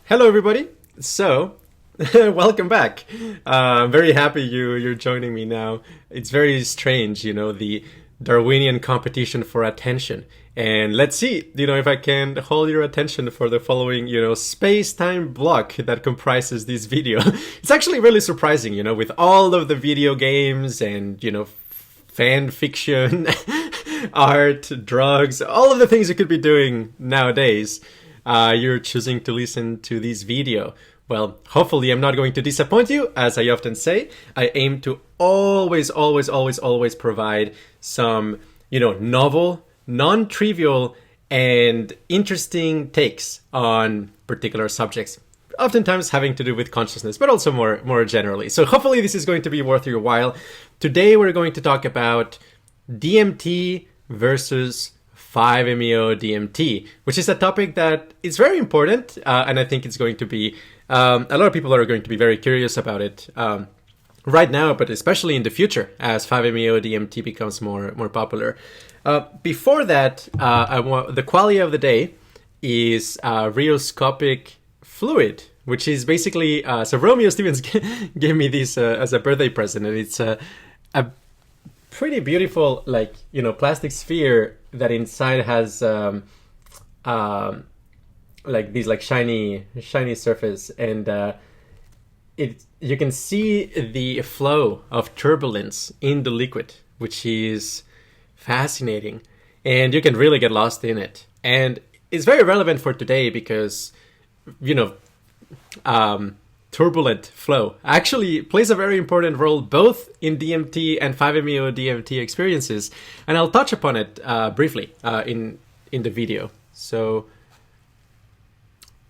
Hello, everybody. So, welcome back. I'm very happy you're joining me now. It's very strange, the Darwinian competition for attention. And let's see, if I can hold your attention for the following, space-time block that comprises this video. It's actually really surprising, with all of the video games and, fan fiction, art, drugs, all of the things you could be doing nowadays. You're choosing to listen to this video. Well, hopefully I'm not going to disappoint you. As I often say, I aim to always provide some, novel, non-trivial, and interesting takes on particular subjects. Oftentimes having to do with consciousness, but also more generally. So hopefully this is going to be worth your while. Today we're going to talk about DMT versus 5-MeO DMT, which is a topic that is very important, and I think it's going to be, a lot of people are going to be very curious about it right now, but especially in the future as 5-MeO DMT becomes more popular. Before that, the qualia of the day is rheoscopic fluid, which is basically, so Romeo Stevens gave me this as a birthday present, and it's a pretty beautiful, plastic sphere that inside has these shiny surface, and you can see the flow of turbulence in the liquid, which is fascinating, and you can really get lost in it. And it's very relevant for today because turbulent flow actually plays a very important role both in DMT and 5-MeO DMT experiences, and I'll touch upon it briefly in the video. So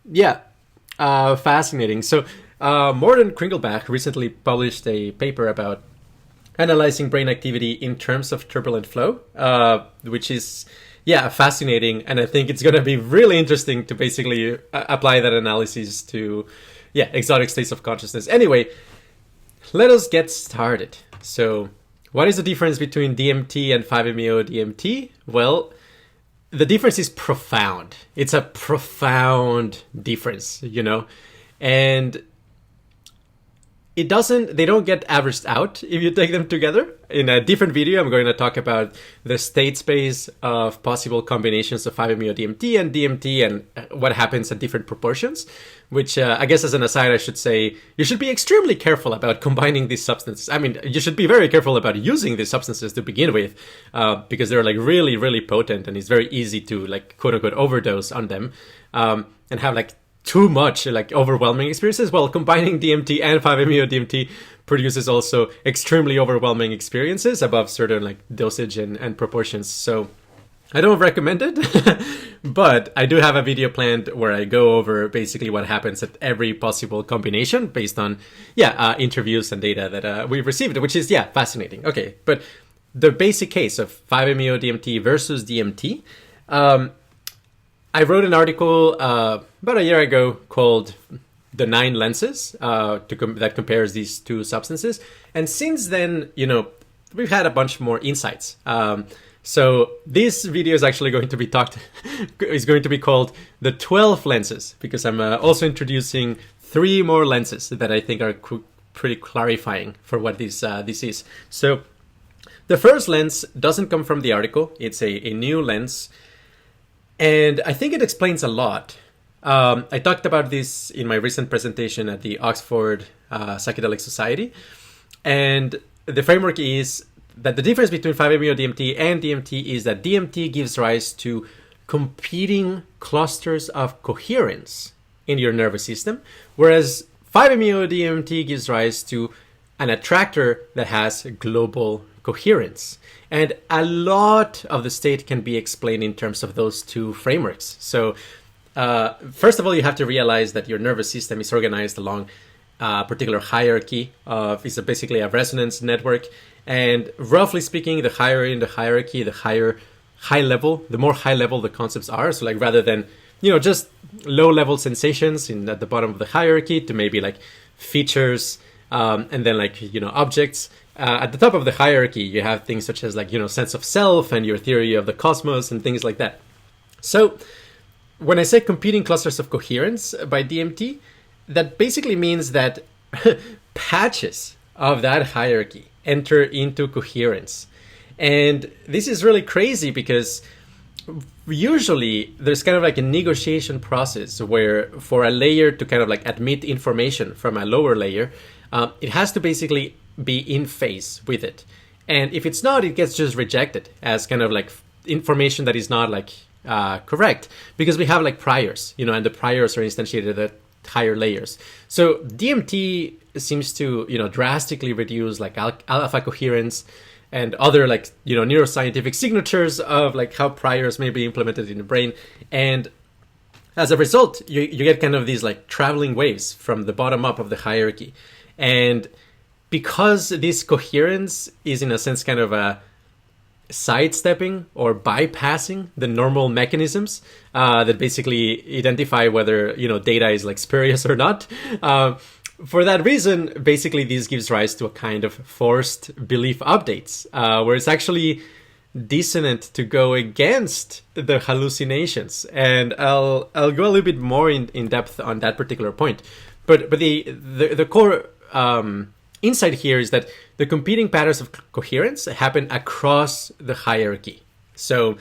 yeah, fascinating. So Morten Kringelbach recently published a paper about analyzing brain activity in terms of turbulent flow, which is fascinating, and I think it's going to be really interesting to basically apply that analysis to exotic states of consciousness. Anyway, let us get started. So what is the difference between DMT and 5-MeO DMT? Well, the difference is profound. It's a profound difference, and they don't get averaged out if you take them together. In a different video, I'm going to talk about the state space of possible combinations of 5-MeO DMT and DMT and what happens at different proportions, which I guess as an aside, I should say, you should be extremely careful about combining these substances. I mean, you should be very careful about using these substances to begin with, because they're really, really potent, and it's very easy to quote unquote overdose on them, and have too much overwhelming experiences. Well, combining DMT and 5-MeO DMT produces also extremely overwhelming experiences above certain dosage and proportions. So I don't recommend it, but I do have a video planned where I go over basically what happens at every possible combination based on interviews and data that we've received, which is fascinating. Okay, but the basic case of 5-MeO DMT versus DMT, I wrote an article about a year ago called The 9 Lenses that compares these two substances. And since then, we've had a bunch more insights. So this video is actually going to be called The 12 Lenses, because I'm also introducing 3 more lenses that I think are pretty clarifying for what this is. So the first lens doesn't come from the article. It's a new lens, and I think it explains a lot. I talked about this in my recent presentation at the Oxford Psychedelic Society. And the framework is that the difference between 5-MeO DMT and DMT is that DMT gives rise to competing clusters of coherence in your nervous system, whereas 5-MeO DMT gives rise to an attractor that has global coherence. And a lot of the state can be explained in terms of those two frameworks. So first of all, you have to realize that your nervous system is organized along a particular hierarchy it's basically a resonance network. And roughly speaking, the higher in the hierarchy, the more high level the concepts are. So rather than, just low level sensations at the bottom of the hierarchy to maybe features, and then objects. At the top of the hierarchy, you have things such as sense of self and your theory of the cosmos and things like that. So when I say competing clusters of coherence by DMT, that basically means that patches of that hierarchy enter into coherence. And this is really crazy because usually there's kind of like a negotiation process where for a layer to kind of like admit information from a lower layer, it has to basically be in phase with it. And if it's not, it gets just rejected as kind of like information that is not like correct, because we have like priors, and the priors are instantiated at higher layers. So DMT seems to, drastically reduce like alpha coherence and other like, neuroscientific signatures of like how priors may be implemented in the brain. And as a result, you get kind of these like traveling waves from the bottom up of the hierarchy. And because this coherence is in a sense kind of a sidestepping or bypassing the normal mechanisms that basically identify whether data is like spurious or not. For that reason, basically this gives rise to a kind of forced belief updates, where it's actually dissonant to go against the hallucinations. And I'll go a little bit more in depth on that particular point. But the core insight here is that the competing patterns of coherence happen across the hierarchy. So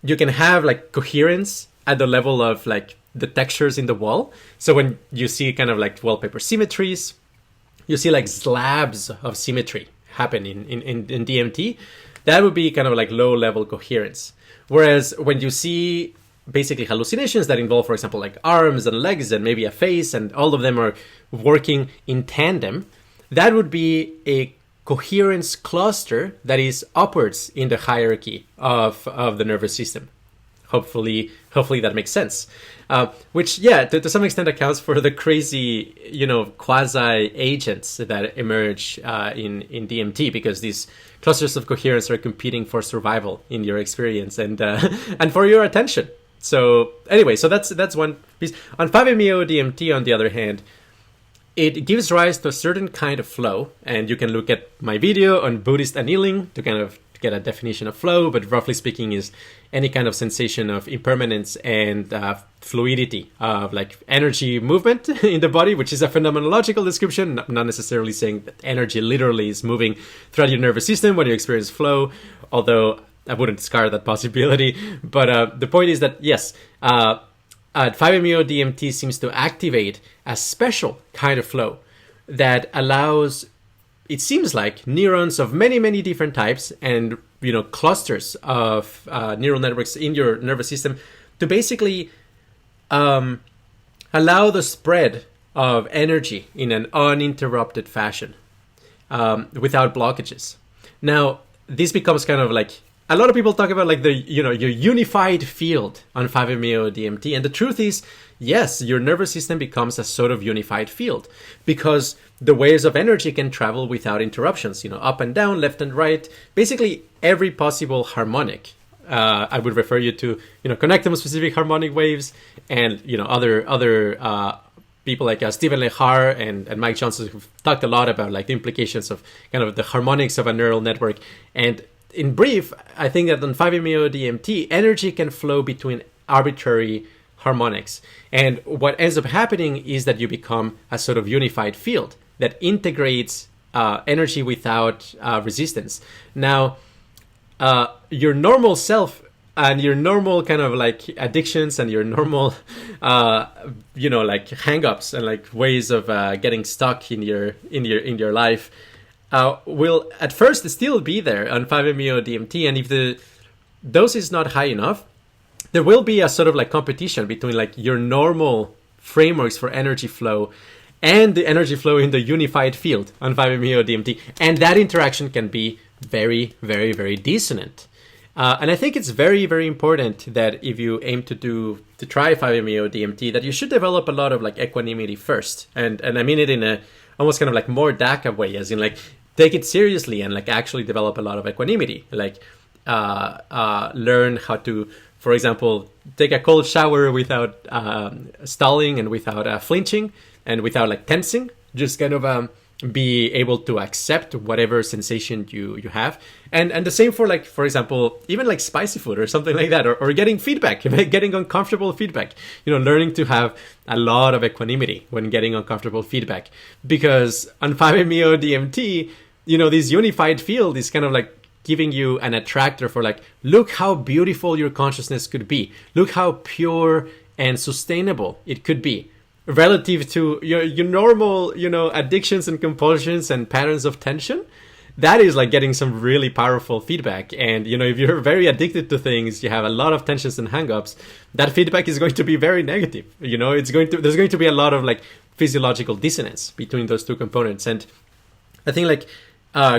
you can have like coherence at the level of like the textures in the wall. So when you see kind of like wallpaper symmetries, you see like slabs of symmetry happen in DMT. That would be kind of like low level coherence. Whereas when you see basically hallucinations that involve, for example, like arms and legs and maybe a face, and all of them are working in tandem, that would be a coherence cluster that is upwards in the hierarchy of the nervous system. Hopefully that makes sense. Which, to some extent accounts for the crazy, quasi agents that emerge in DMT, because these clusters of coherence are competing for survival in your experience and for your attention. So anyway, so that's one piece. On 5-MeO DMT, on the other hand, it gives rise to a certain kind of flow, and you can look at my video on Buddhist annealing to kind of get a definition of flow, but roughly speaking is any kind of sensation of impermanence and fluidity of like energy movement in the body, which is a phenomenological description, not necessarily saying that energy literally is moving throughout your nervous system when you experience flow, although I wouldn't discard that possibility. But the point is that, yes, at 5-MeO DMT seems to activate a special kind of flow that allows, it seems like, neurons of many, many different types and, clusters of neural networks in your nervous system to basically allow the spread of energy in an uninterrupted fashion without blockages. Now, this becomes kind of like, a lot of people talk about like your unified field on 5-MeO DMT. And the truth is, yes, your nervous system becomes a sort of unified field because the waves of energy can travel without interruptions, up and down, left and right, basically every possible harmonic. I would refer you to, connectum specific harmonic waves and, other people like Stephen Lehar and Mike Johnson who've talked a lot about like the implications of kind of the harmonics of a neural network. And in brief, I think that on 5-MeO DMT, energy can flow between arbitrary harmonics. And what ends up happening is that you become a sort of unified field that integrates energy without resistance. Now, your normal self and your normal kind of like addictions and your normal, like hang-ups and like ways of getting stuck in your life will at first still be there on 5-MeO DMT. And if the dose is not high enough, there will be a sort of like competition between like your normal frameworks for energy flow and the energy flow in the unified field on 5-MeO DMT. And that interaction can be very, very, very dissonant. And I think it's very, very important that if you aim to try 5-MeO DMT, that you should develop a lot of like equanimity first. And I mean it in a almost kind of like more DACA way, as in like take it seriously and like actually develop a lot of equanimity. Like learn how to, for example, take a cold shower without stalling and without flinching and without like tensing. Just kind of be able to accept whatever sensation you have. And the same for, like, for example, even like spicy food or something like that, or getting feedback, getting uncomfortable feedback, learning to have a lot of equanimity when getting uncomfortable feedback. Because on 5-MeO DMT, this unified field is kind of like giving you an attractor for, like, look how beautiful your consciousness could be. Look how pure and sustainable it could be relative to your normal, addictions and compulsions and patterns of tension. That is like getting some really powerful feedback. And, if you're very addicted to things, you have a lot of tensions and hangups, that feedback is going to be very negative. There's going to be a lot of, like, physiological dissonance between those two components. And I think, like,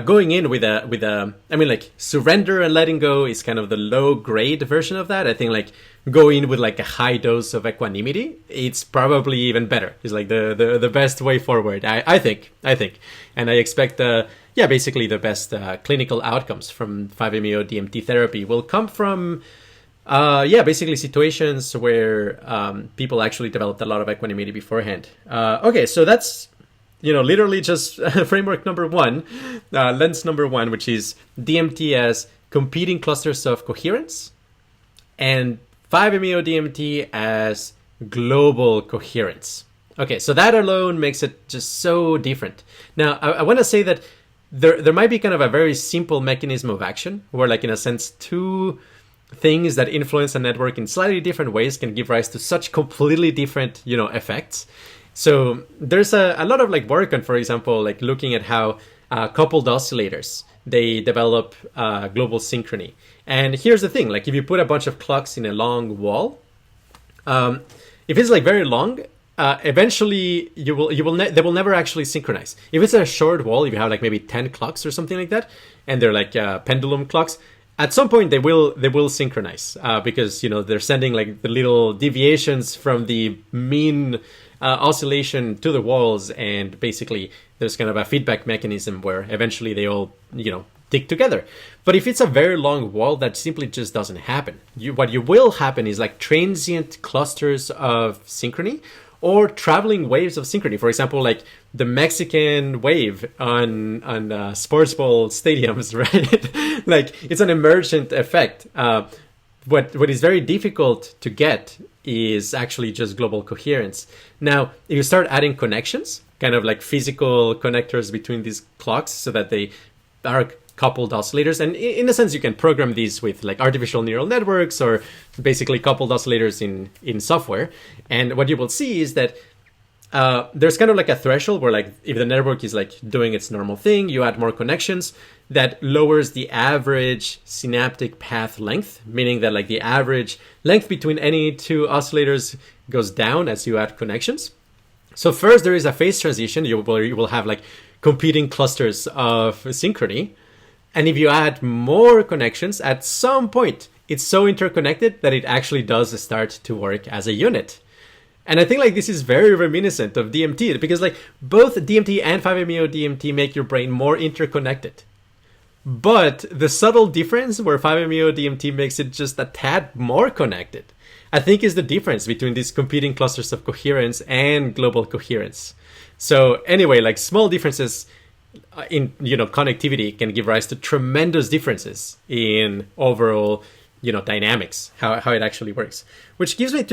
going in with like, surrender and letting go is kind of the low grade version of that. I think, like, go in with, like, a high dose of equanimity, it's probably even better. It's like the best way forward, I think. And I expect, basically the best clinical outcomes from 5-MeO DMT therapy will come from, basically situations where people actually developed a lot of equanimity beforehand. Okay, so that's, literally just framework number one, lens number one, which is DMT as competing clusters of coherence, and 5-MeO DMT as global coherence. Okay, so that alone makes it just so different. Now, I want to say that there might be kind of a very simple mechanism of action where, like, in a sense, two things that influence a network in slightly different ways can give rise to such completely different, effects. So there's a lot of, like, work on, for example, like, looking at how coupled oscillators, they develop global synchrony. And here's the thing, like, if you put a bunch of clocks in a long wall, if it's, like, very long, eventually they will never actually synchronize. If it's a short wall, if you have, like, maybe 10 clocks or something like that, and they're like pendulum clocks, at some point they will synchronize because they're sending, like, the little deviations from the mean oscillation to the walls, and basically there's kind of a feedback mechanism where eventually they all tick together. But if it's a very long wall, that simply just doesn't happen. What will happen is, like, transient clusters of synchrony or traveling waves of synchrony. For example, like the Mexican wave on sports ball stadiums, right? Like, it's an emergent effect. What is very difficult to get is actually just global coherence. Now, if you start adding connections, kind of like physical connectors between these clocks so that they are coupled oscillators, and in a sense you can program these with, like, artificial neural networks or basically coupled oscillators in software. And what you will see is that there's kind of like a threshold where, like, if the network is, like, doing its normal thing, you add more connections, that lowers the average synaptic path length, meaning that, like, the average length between any two oscillators goes down as you add connections. So first there is a phase transition where you will have, like, competing clusters of synchrony. And if you add more connections, at some point, it's so interconnected that it actually does start to work as a unit. And I think, like, this is very reminiscent of DMT, because, like, both DMT and 5-MeO DMT make your brain more interconnected. But the subtle difference where 5-MeO DMT makes it just a tad more connected, I think, is the difference between these competing clusters of coherence and global coherence. So anyway, like, small differences in connectivity can give rise to tremendous differences in overall dynamics, how it actually works, which brings me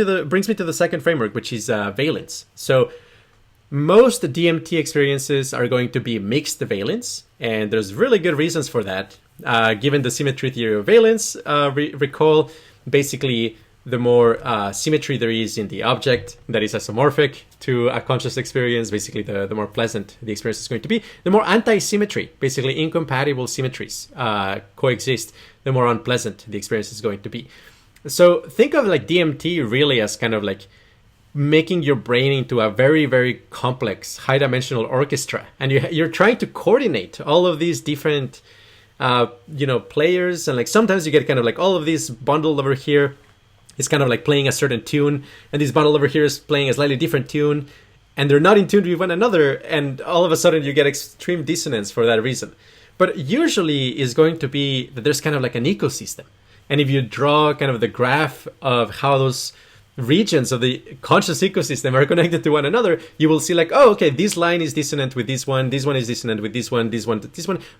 to the second framework, which is valence. So most DMT experiences are going to be mixed valence, and there's really good reasons for that. Given the symmetry theory of valence, recall basically the more symmetry there is in the object that is isomorphic to a conscious experience, basically the more pleasant the experience is going to be. The more anti-symmetry, basically incompatible symmetries coexist, the more unpleasant the experience is going to be. So think of, like, DMT really as kind of like making your brain into a very, very complex high-dimensional orchestra. And you're trying to coordinate all of these different players. And, like, sometimes you get kind of like all of these bundled over here. It's kind of like playing a certain tune, and this bundle over here is playing a slightly different tune, and they're not in tune with one another, and all of a sudden you get extreme dissonance for that reason. But usually is going to be that there's kind of like an ecosystem. And if you draw kind of the graph of how those regions of the conscious ecosystem are connected to one another, you will see like, oh, okay, this line is dissonant with this one is dissonant with this one this one,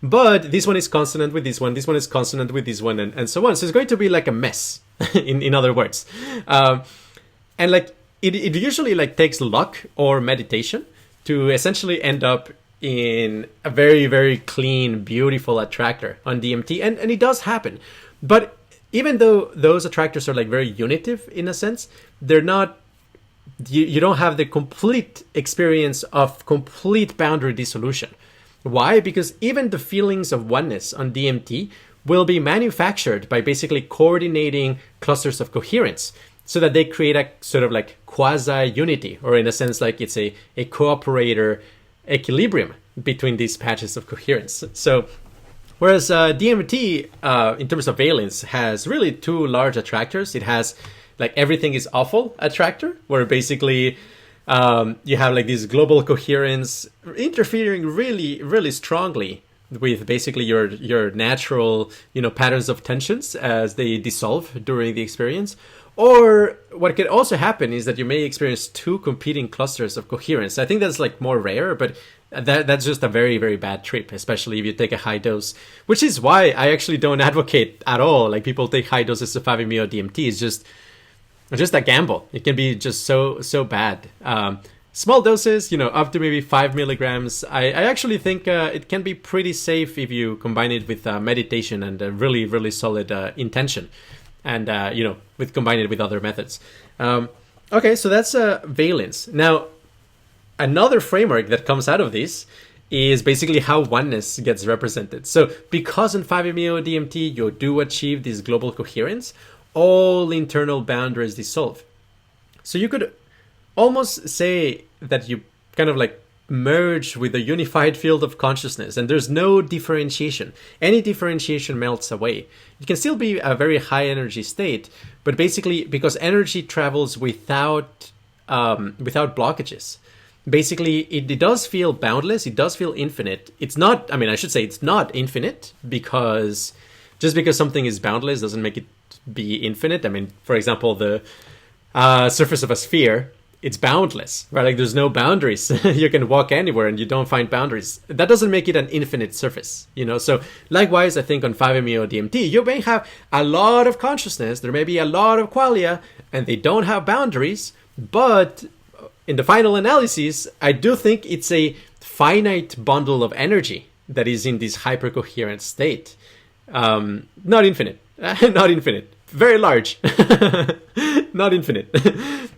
but this one is consonant with this one is consonant with this one, and so on. So it's going to be like a mess, in other words. And like it usually like takes luck or meditation to essentially end up in a very, very clean, beautiful attractor on DMT, and it does happen. But even though those attractors are like very unitive in a sense, they're not, you don't have the complete experience of complete boundary dissolution. Why? Because even the feelings of oneness on DMT will be manufactured by basically coordinating clusters of coherence so that they create a sort of like quasi-unity, or in a sense like it's a cooperator equilibrium between these patches of coherence. So whereas DMT, in terms of valence, has really two large attractors. It has like everything is awful attractor, where basically you have like this global coherence interfering really, really strongly with basically your natural, patterns of tensions as they dissolve during the experience. Or what could also happen is that you may experience two competing clusters of coherence. I think that's like more rare, but that's just a very, very bad trip, especially if you take a high dose, which is why I actually don't advocate at all. Like people take high doses of 5-MeO DMT. It's just a gamble. It can be just so bad. Small doses, up to maybe 5 milligrams. I actually think it can be pretty safe if you combine it with meditation and a really, really solid intention. And, with combine it with other methods. Okay, so that's valence. Now, another framework that comes out of this is basically how oneness gets represented. So because in 5-MeO DMT, you do achieve this global coherence, all internal boundaries dissolve. So you could almost say that you kind of like merge with a unified field of consciousness, and there's no differentiation. Any differentiation melts away. It can still be a very high energy state, but basically because energy travels without blockages. Basically, it does feel boundless. It does feel infinite. It's not, I should say it's not infinite, because just because something is boundless doesn't make it be infinite. For example, the surface of a sphere, it's boundless, right? Like there's no boundaries. You can walk anywhere and you don't find boundaries. That doesn't make it an infinite surface, So likewise, I think on 5-MeO DMT, you may have a lot of consciousness. There may be a lot of qualia, and they don't have boundaries. But in the final analysis, I do think it's a finite bundle of energy that is in this hypercoherent state. Not infinite, not infinite. Very large, not infinite.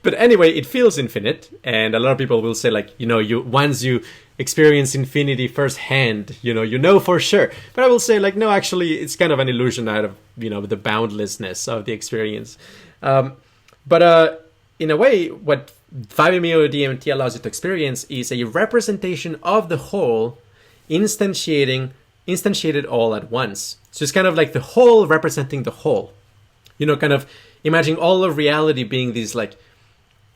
But anyway, it feels infinite, and a lot of people will say like, once you experience infinity firsthand, you know for sure. But I will say like, no, actually, it's kind of an illusion out of the boundlessness of the experience. But in a way, what 5-MeO DMT allows you to experience is a representation of the whole, instantiated all at once. So it's kind of like the whole representing the whole. Kind of imagine all of reality being this like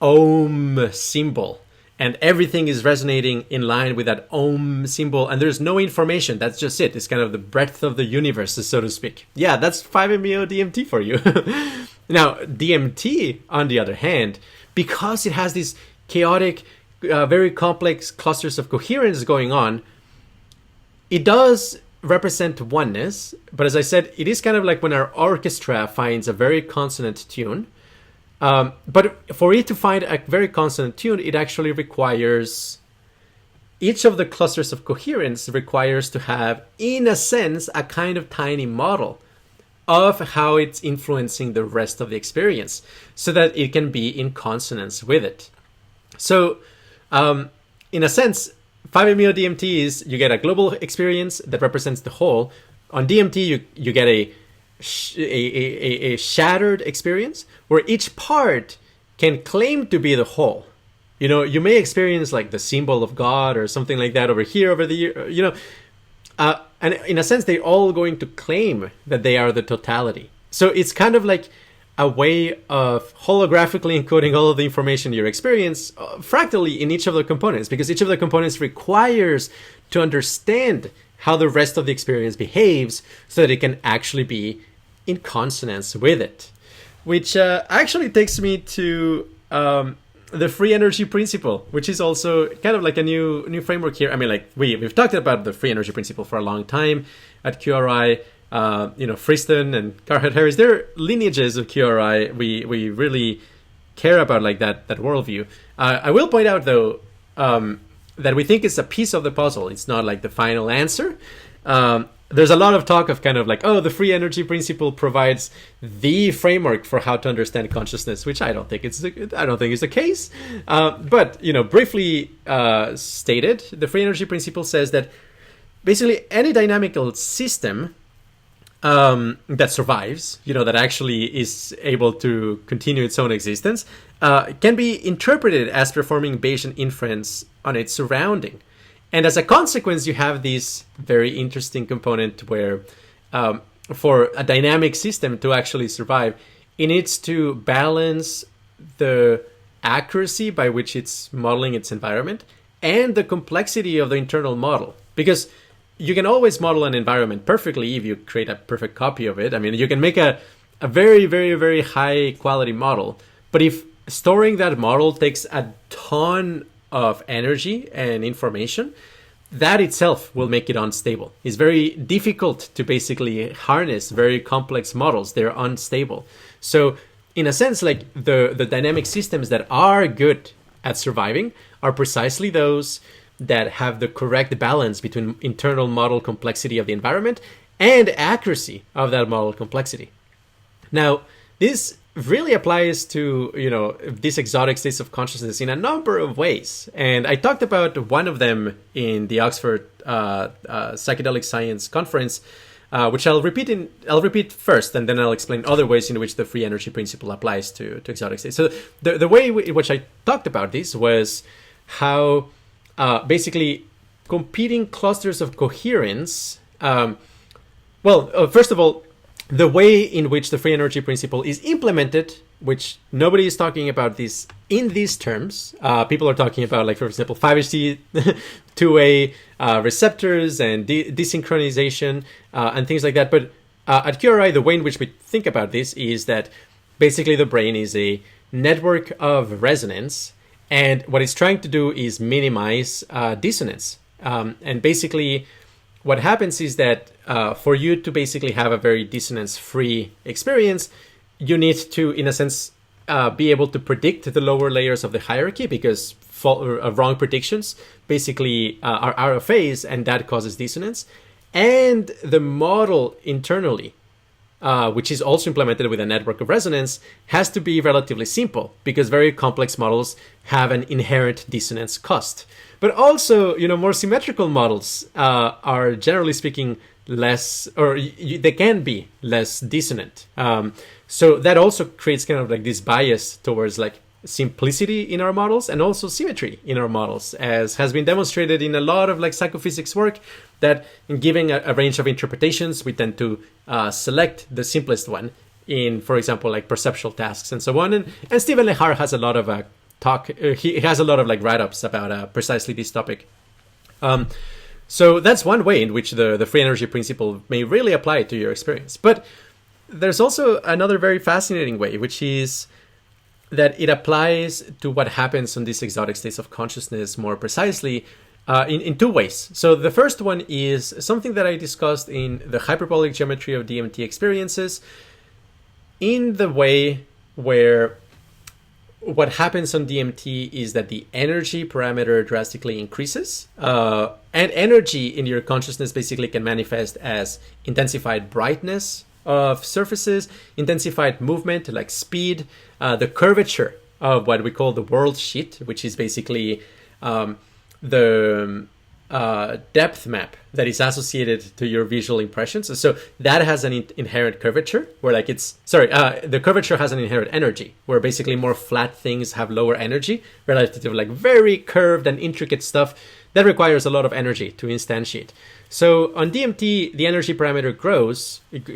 Om symbol, and everything is resonating in line with that Om symbol, and there's no information. That's just it. It's kind of the breadth of the universe, so to speak. Yeah, that's 5-MeO DMT for you. Now, DMT, on the other hand, because it has these chaotic, very complex clusters of coherence going on, it does represent oneness, but as I said, it is kind of like when our orchestra finds a very consonant tune. But for it to find a very consonant tune, it actually requires, each of the clusters of coherence requires to have, in a sense, a kind of tiny model of how it's influencing the rest of the experience so that it can be in consonance with it. So, in a sense, 5-MeO DMT is you get a global experience that represents the whole. On DMT, you get a shattered experience where each part can claim to be the whole. You may experience like the symbol of God or something like that over here, over the, and in a sense, they're all going to claim that they are the totality. So it's kind of like a way of holographically encoding all of the information you experience fractally in each of the components, because each of the components requires to understand how the rest of the experience behaves so that it can actually be in consonance with it. which actually takes me to the free energy principle, which is also kind of like a new framework here. I mean, like we've talked about the free energy principle for a long time at QRI. Friston and Carhart Harris, they're lineages of QRI. We really care about like that worldview. I will point out though that we think it's a piece of the puzzle. It's not like the final answer. There's a lot of talk of kind of like, oh, the free energy principle provides the framework for how to understand consciousness, which I don't think is the case. But briefly stated, the free energy principle says that basically any dynamical system that survives, that actually is able to continue its own existence, can be interpreted as performing Bayesian inference on its surrounding. And as a consequence, you have this very interesting component where for a dynamic system to actually survive, it needs to balance the accuracy by which it's modeling its environment and the complexity of the internal model. Because you can always model an environment perfectly if you create a perfect copy of it. I mean, you can make a very, very, very high quality model. But if storing that model takes a ton of energy and information, that itself will make it unstable. It's very difficult to basically harness very complex models. They're unstable. So in a sense, like the dynamic systems that are good at surviving are precisely those that have the correct balance between internal model complexity of the environment and accuracy of that model complexity. Now, this really applies to, these exotic states of consciousness in a number of ways. And I talked about one of them in the Oxford Psychedelic Science Conference, which I'll repeat first, and then I'll explain other ways in which the free energy principle applies to exotic states. So the way in which I talked about this was how basically competing clusters of coherence, first of all, the way in which the free energy principle is implemented, which nobody is talking about this in these terms. People are talking about, like, for example, 5HT, 2A receptors and desynchronization and things like that. But at QRI, the way in which we think about this is that basically the brain is a network of resonance, and what it's trying to do is minimize dissonance. And basically, what happens is that for you to basically have a very dissonance-free experience, you need to, in a sense, be able to predict the lower layers of the hierarchy, because wrong predictions basically are out of phase, and that causes dissonance. And the model internally, which is also implemented with a network of resonance, has to be relatively simple, because very complex models have an inherent dissonance cost. But also, more symmetrical models are, generally speaking, less, or they can be less dissonant. So that also creates kind of like this bias towards like simplicity in our models and also symmetry in our models, as has been demonstrated in a lot of like psychophysics work, that in giving a range of interpretations, we tend to select the simplest one in, for example, like perceptual tasks and so on. And Stephen Lehar has a lot of he has a lot of like write-ups about precisely this topic. So that's one way in which the free energy principle may really apply to your experience. But there's also another very fascinating way, which is that it applies to what happens on these exotic states of consciousness more precisely in two ways. So the first one is something that I discussed in the hyperbolic geometry of DMT experiences, in the way where what happens on DMT is that the energy parameter drastically increases, and energy in your consciousness basically can manifest as intensified brightness of surfaces, intensified movement like speed, the curvature of what we call the world sheet, which is basically the depth map that is associated to your visual impressions. So that has an inherent curvature, where like the curvature has an inherent energy, where basically more flat things have lower energy relative to like very curved and intricate stuff that requires a lot of energy to instantiate. So on DMT, the energy parameter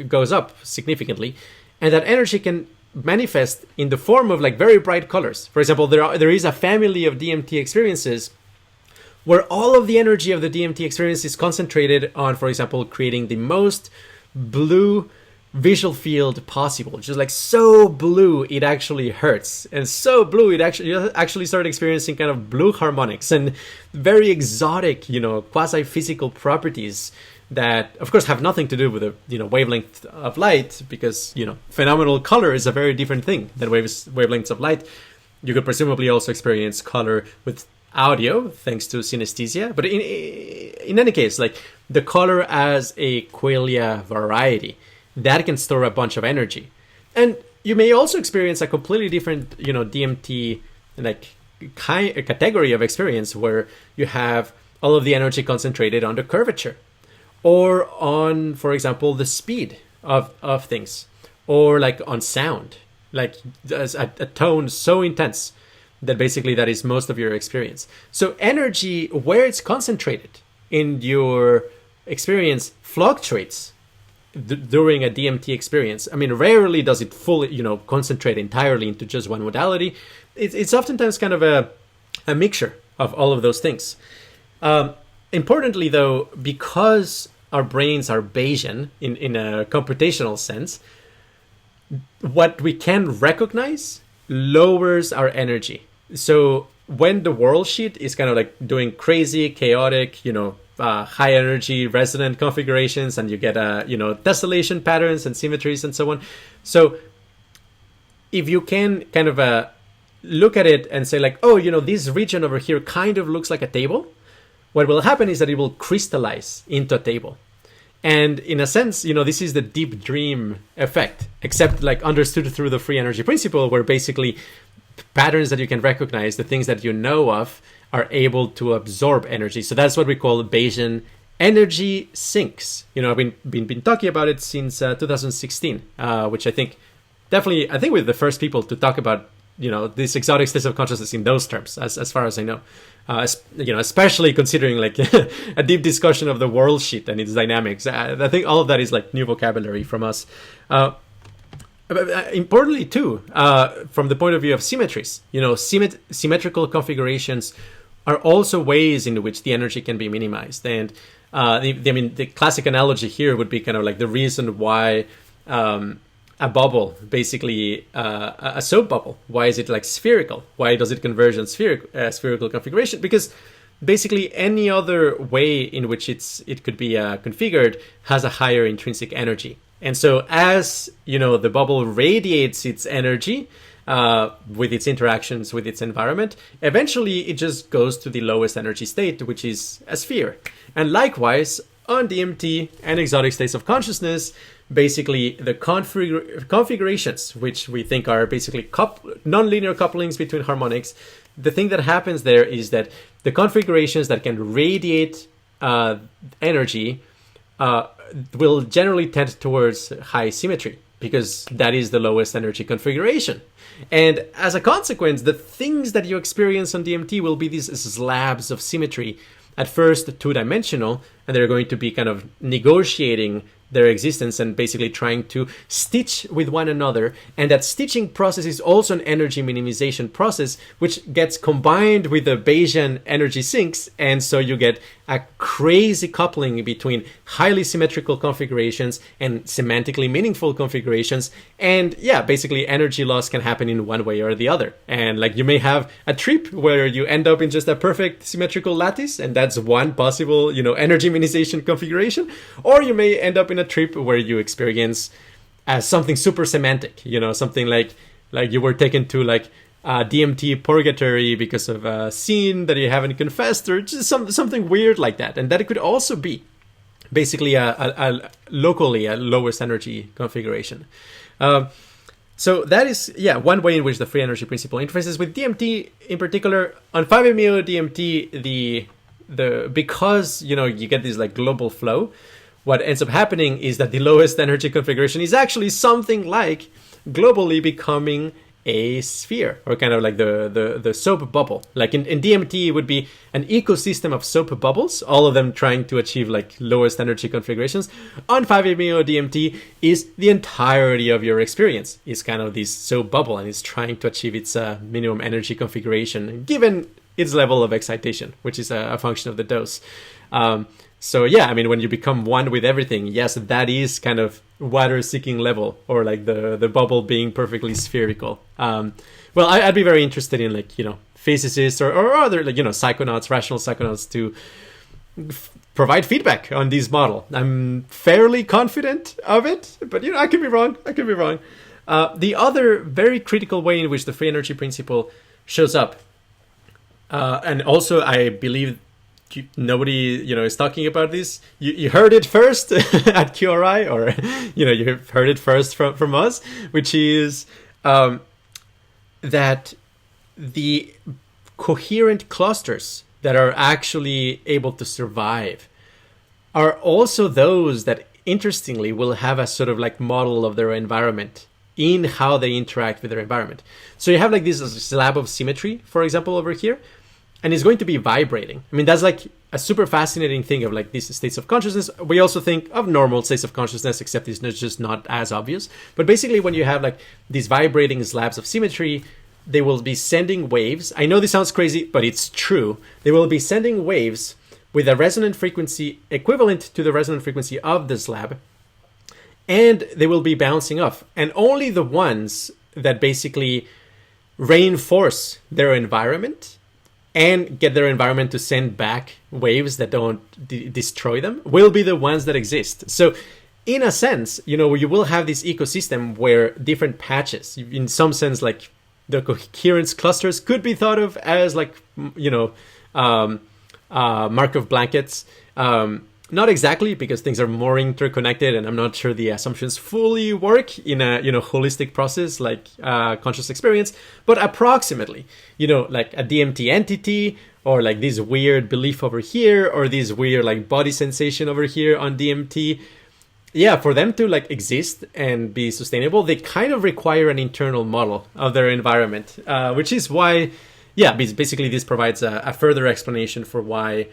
goes up significantly, and that energy can manifest in the form of like very bright colors. For example, there is a family of DMT experiences where all of the energy of the DMT experience is concentrated on, for example, creating the most blue visual field possible, just like so blue it actually hurts, and so blue you actually start experiencing kind of blue harmonics and very exotic, quasi-physical properties that of course have nothing to do with the wavelength of light, because phenomenal color is a very different thing than wavelengths of light. You could presumably also experience color with audio thanks to synesthesia, but in any case, like the color as a qualia variety that can store a bunch of energy. And you may also experience a completely different DMT like category of experience where you have all of the energy concentrated on the curvature, or on, for example, the speed of things, or like on sound, like a tone so intense that basically that is most of your experience. So energy, where it's concentrated in your experience, fluctuates during a DMT experience. I mean, rarely does it fully, concentrate entirely into just one modality. It's oftentimes kind of a mixture of all of those things. Importantly, though, because our brains are Bayesian in a computational sense, what we can recognize lowers our energy. So when the world sheet is kind of like doing crazy, chaotic, high energy resonant configurations, and you get tessellation patterns and symmetries and so on. So if you can kind of look at it and say like, oh, this region over here kind of looks like a table, what will happen is that it will crystallize into a table. And in a sense, this is the deep dream effect, except like understood through the free energy principle, where basically patterns that you can recognize, the things that you know of, are able to absorb energy. So that's what we call Bayesian energy sinks. I've been talking about it since 2016, which I think we're the first people to talk about these exotic states of consciousness in those terms, as far as I know. Especially considering like a deep discussion of the world sheet and its dynamics. I think all of that is like new vocabulary from us. Importantly too, from the point of view of symmetries, symmetrical configurations are also ways in which the energy can be minimized. And the classic analogy here would be kind of like the reason why a bubble, basically a soap bubble, why is it like spherical? Why does it converge on spherical configuration? Because basically any other way in which it could be configured has a higher intrinsic energy. And so as the bubble radiates its energy with its interactions with its environment, eventually it just goes to the lowest energy state, which is a sphere. And likewise, on DMT and exotic states of consciousness, basically the configurations, which we think are basically nonlinear couplings between harmonics, the thing that happens there is that the configurations that can radiate energy will generally tend towards high symmetry, because that is the lowest energy configuration. And as a consequence, the things that you experience on DMT will be these slabs of symmetry, at first two-dimensional, and they're going to be kind of negotiating their existence and basically trying to stitch with one another. And that stitching process is also an energy minimization process, which gets combined with the Bayesian energy sinks. And so you get a crazy coupling between highly symmetrical configurations and semantically meaningful configurations. And yeah, basically energy loss can happen in one way or the other. And like you may have a trip where you end up in just a perfect symmetrical lattice, and that's one possible, energy minimization configuration. Or you may end up in a trip where you experience something super semantic, something like you were taken to like DMT purgatory because of a sin that you haven't confessed, or just something weird like that. And that it could also be basically a locally a lowest energy configuration. So that is, one way in which the free energy principle interfaces with DMT. In particular, on 5-MeO DMT, the because you get this like global flow, what ends up happening is that the lowest energy configuration is actually something like globally becoming a sphere, or kind of like the soap bubble. Like in DMT, it would be an ecosystem of soap bubbles, all of them trying to achieve like lowest energy configurations. On 5-MeO DMT is the entirety of your experience is kind of this soap bubble, and it's trying to achieve its minimum energy configuration given its level of excitation, which is a function of the dose. So yeah, I mean, when you become one with everything, yes, that is kind of water-seeking level, or like the bubble being perfectly spherical. Well, I'd be very interested in, like, physicists or other, like, psychonauts, rational psychonauts, to provide feedback on this model. I'm fairly confident of it, but I could be wrong. The other very critical way in which the free energy principle shows up, and also I believe nobody is talking about this. You heard it first at QRI, or you've heard it first from us, which is that the coherent clusters that are actually able to survive are also those that, interestingly, will have a sort of like model of their environment in how they interact with their environment. So you have like this slab of symmetry, for example, over here, and it's going to be vibrating. I mean, that's like a super fascinating thing of like these states of consciousness. We also think of normal states of consciousness, except it's just not as obvious. But basically, when you have like these vibrating slabs of symmetry, they will be sending waves. I know this sounds crazy, but it's true. They will be sending waves with a resonant frequency equivalent to the resonant frequency of the slab, and they will be bouncing off. And only the ones that basically reinforce their environment and get their environment to send back waves that don't destroy them will be the ones that exist. So in a sense, you will have this ecosystem where different patches, in some sense, like the coherence clusters, could be thought of as like, Markov blankets. Not exactly, because things are more interconnected, and I'm not sure the assumptions fully work in a holistic process like conscious experience, but approximately, like a DMT entity, or like this weird belief over here, or this weird like body sensation over here on DMT. Yeah, for them to like exist and be sustainable, they kind of require an internal model of their environment, which is why, basically this provides a further explanation for why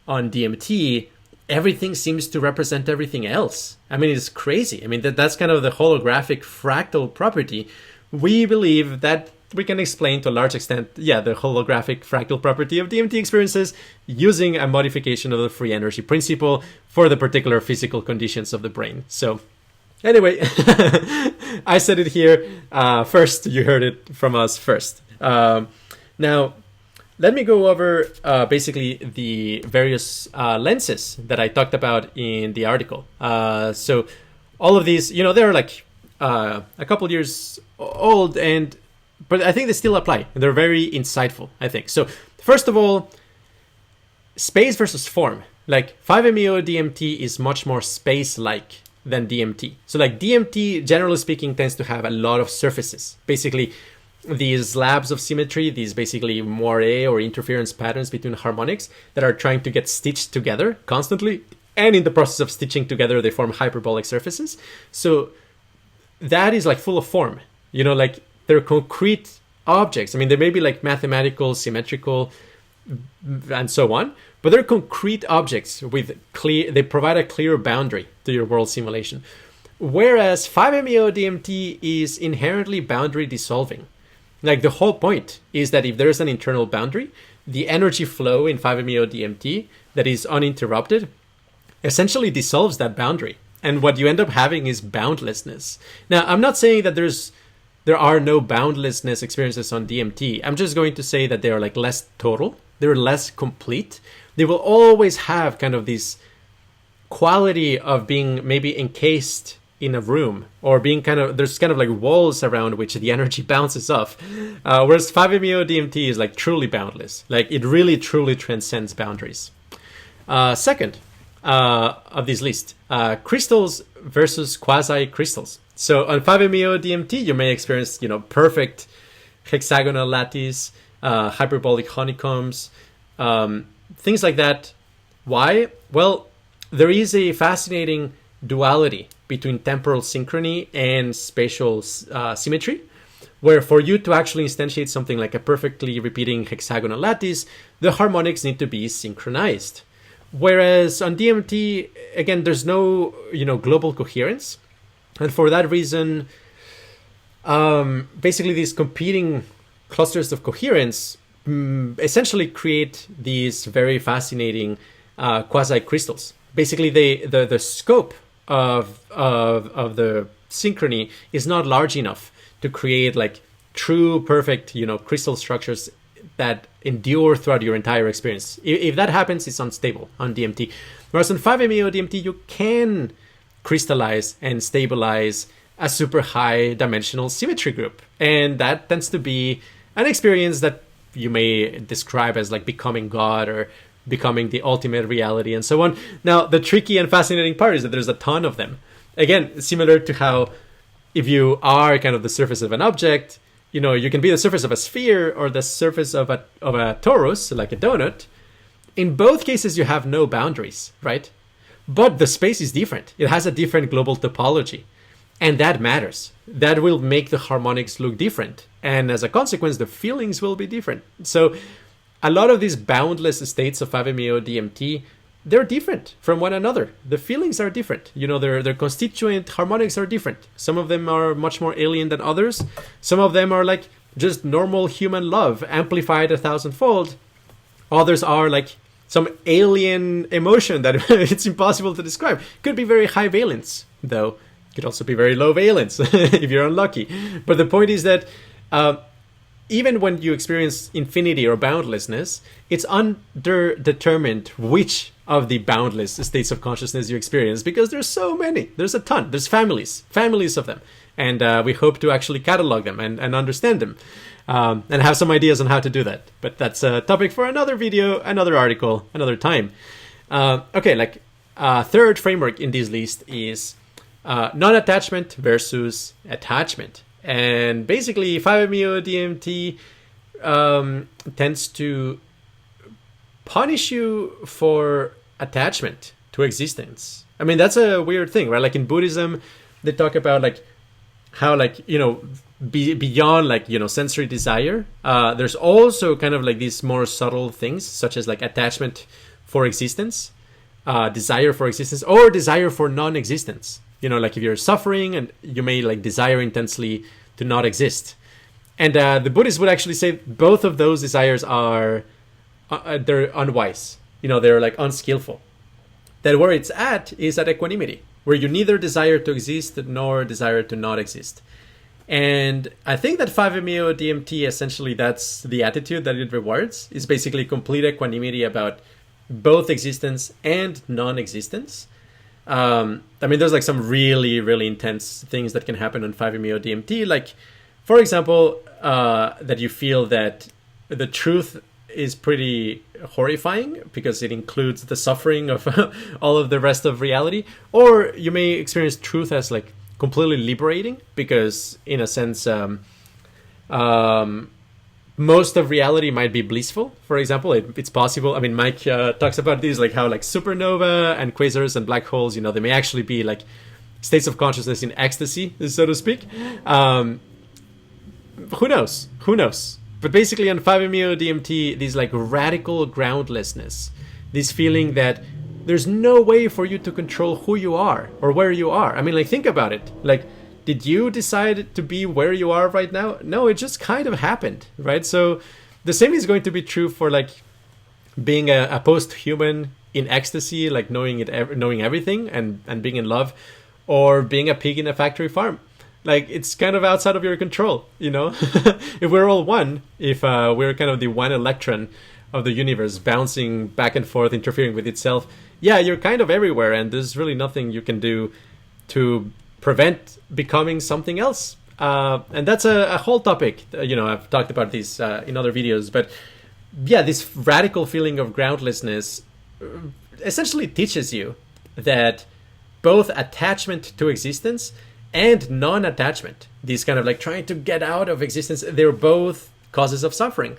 on DMT everything seems to represent everything else. I mean, it's crazy. I mean, that's kind of the holographic fractal property. We believe that we can explain to a large extent, the holographic fractal property of DMT experiences using a modification of the free energy principle for the particular physical conditions of the brain. So anyway, I said it here first. You heard it from us first. Now, let me go over basically the various lenses that I talked about in the article. So all of these, they're like a couple years old, but I think they still apply. They're very insightful, I think. So first of all, space versus form. Like 5-MeO DMT is much more space-like than DMT. So like DMT, generally speaking, tends to have a lot of surfaces. Basically, these slabs of symmetry, these basically moire or interference patterns between harmonics that are trying to get stitched together constantly. And in the process of stitching together, they form hyperbolic surfaces. So that is like full of form, like they're concrete objects. I mean, they may be like mathematical, symmetrical, and so on, but they're concrete objects with they provide a clear boundary to your world simulation. Whereas 5-MeO DMT is inherently boundary dissolving. Like the whole point is that if there's an internal boundary, the energy flow in 5-MeO DMT that is uninterrupted essentially dissolves that boundary. And what you end up having is boundlessness. Now, I'm not saying that there are no boundlessness experiences on DMT. I'm just going to say that they are like less total. They're less complete. They will always have kind of this quality of being maybe encased in a room, or being there's kind of like walls around which the energy bounces off. Whereas 5-MeO DMT is like truly boundless. Like it really truly transcends boundaries. Second of this list, crystals versus quasi-crystals. So on 5-MeO DMT, you may experience, perfect hexagonal lattice, hyperbolic honeycombs, things like that. Why? Well, there is a fascinating duality between temporal synchrony and spatial symmetry, where for you to actually instantiate something like a perfectly repeating hexagonal lattice, the harmonics need to be synchronized. Whereas on DMT, again, there's no, global coherence. And for that reason, basically these competing clusters of coherence essentially create these very fascinating quasi-crystals. basically the scope of the synchrony is not large enough to create like true perfect crystal structures that endure throughout your entire experience. If that happens, it's unstable on DMT. Whereas on 5-MeO DMT, you can crystallize and stabilize a super high dimensional symmetry group, and that tends to be an experience that you may describe as like becoming God or becoming the ultimate reality and so on. Now, the tricky and fascinating part is that there's a ton of them. Again, similar to how if you are kind of the surface of an object, you can be the surface of a sphere or the surface of a torus, like a donut. In both cases, you have no boundaries, right? But the space is different. It has a different global topology. And that matters. That will make the harmonics look different. And as a consequence, the feelings will be different. So a lot of these boundless states of 5-MeO DMT, they're different from one another. The feelings are different. Their constituent harmonics are different. Some of them are much more alien than others. Some of them are like just normal human love, amplified 1,000-fold. Others are like some alien emotion that it's impossible to describe. Could be very high valence, though. Could also be very low valence if you're unlucky. But the point is that even when you experience infinity or boundlessness, it's underdetermined which of the boundless states of consciousness you experience, because there's so many. There's a ton. There's families of them. And we hope to actually catalog them and understand them and have some ideas on how to do that. But that's a topic for another video, another article, another time. Third framework in this list is non-attachment versus attachment. And basically 5-MeO DMT tends to punish you for attachment to existence. I mean, that's a weird thing, right? Like in Buddhism, they talk about like how beyond sensory desire, there's also kind of like these more subtle things such as like attachment for existence, desire for existence, or desire for non-existence. Like if you're suffering and you may like desire intensely to not exist. And the Buddhists would actually say both of those desires are, they're unwise. They're like unskillful. That where it's at is at equanimity, where you neither desire to exist nor desire to not exist. And I think that 5-MeO DMT, essentially that's the attitude that it rewards, is basically complete equanimity about both existence and non-existence. There's like some really, really intense things that can happen on 5-MeO DMT. Like, for example, that you feel that the truth is pretty horrifying because it includes the suffering of all of the rest of reality. Or you may experience truth as like completely liberating because, in a sense, most of reality might be blissful. For example, it's possible. I mean, Mike talks about these, like how like supernova and quasars and black holes, they may actually be like states of consciousness in ecstasy, so to speak. Who knows? But basically on 5-MeO DMT, these like radical groundlessness, this feeling that there's no way for you to control who you are or where you are. I mean, like, think about it. Like, did you decide to be where you are right now? No, it just kind of happened, right? So the same is going to be true for like being a post-human in ecstasy, like knowing everything and being in love, or being a pig in a factory farm. Like, it's kind of outside of your control, If we're all one, if we're kind of the one electron of the universe bouncing back and forth, interfering with itself, yeah, you're kind of everywhere, and there's really nothing you can do to prevent becoming something else. And that's a whole topic. I've talked about these in other videos, but yeah, this radical feeling of groundlessness essentially teaches you that both attachment to existence and non-attachment, these kind of like trying to get out of existence, they're both causes of suffering.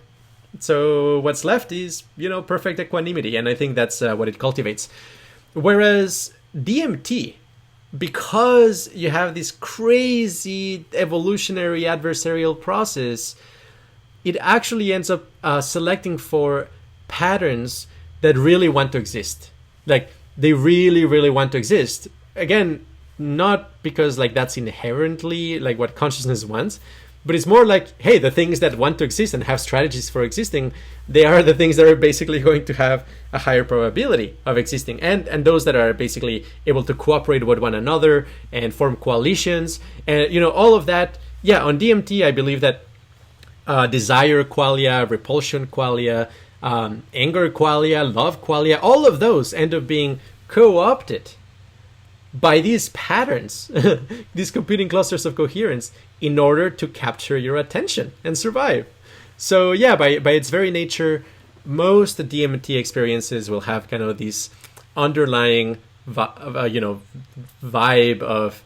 So what's left is, perfect equanimity. And I think that's what it cultivates. Whereas DMT, because you have this crazy evolutionary adversarial process, it actually ends up selecting for patterns that really want to exist. Like, they really, really want to exist. Again, not because like that's inherently like what consciousness wants, but it's more like, hey, the things that want to exist and have strategies for existing, they are the things that are basically going to have a higher probability of existing, and those that are basically able to cooperate with one another and form coalitions, and all of that. Yeah, on DMT, I believe that desire qualia, repulsion qualia, anger qualia, love qualia, all of those end up being co-opted by these patterns, these computing clusters of coherence, in order to capture your attention and survive. So yeah, by its very nature, most DMT experiences will have kind of these underlying vibe of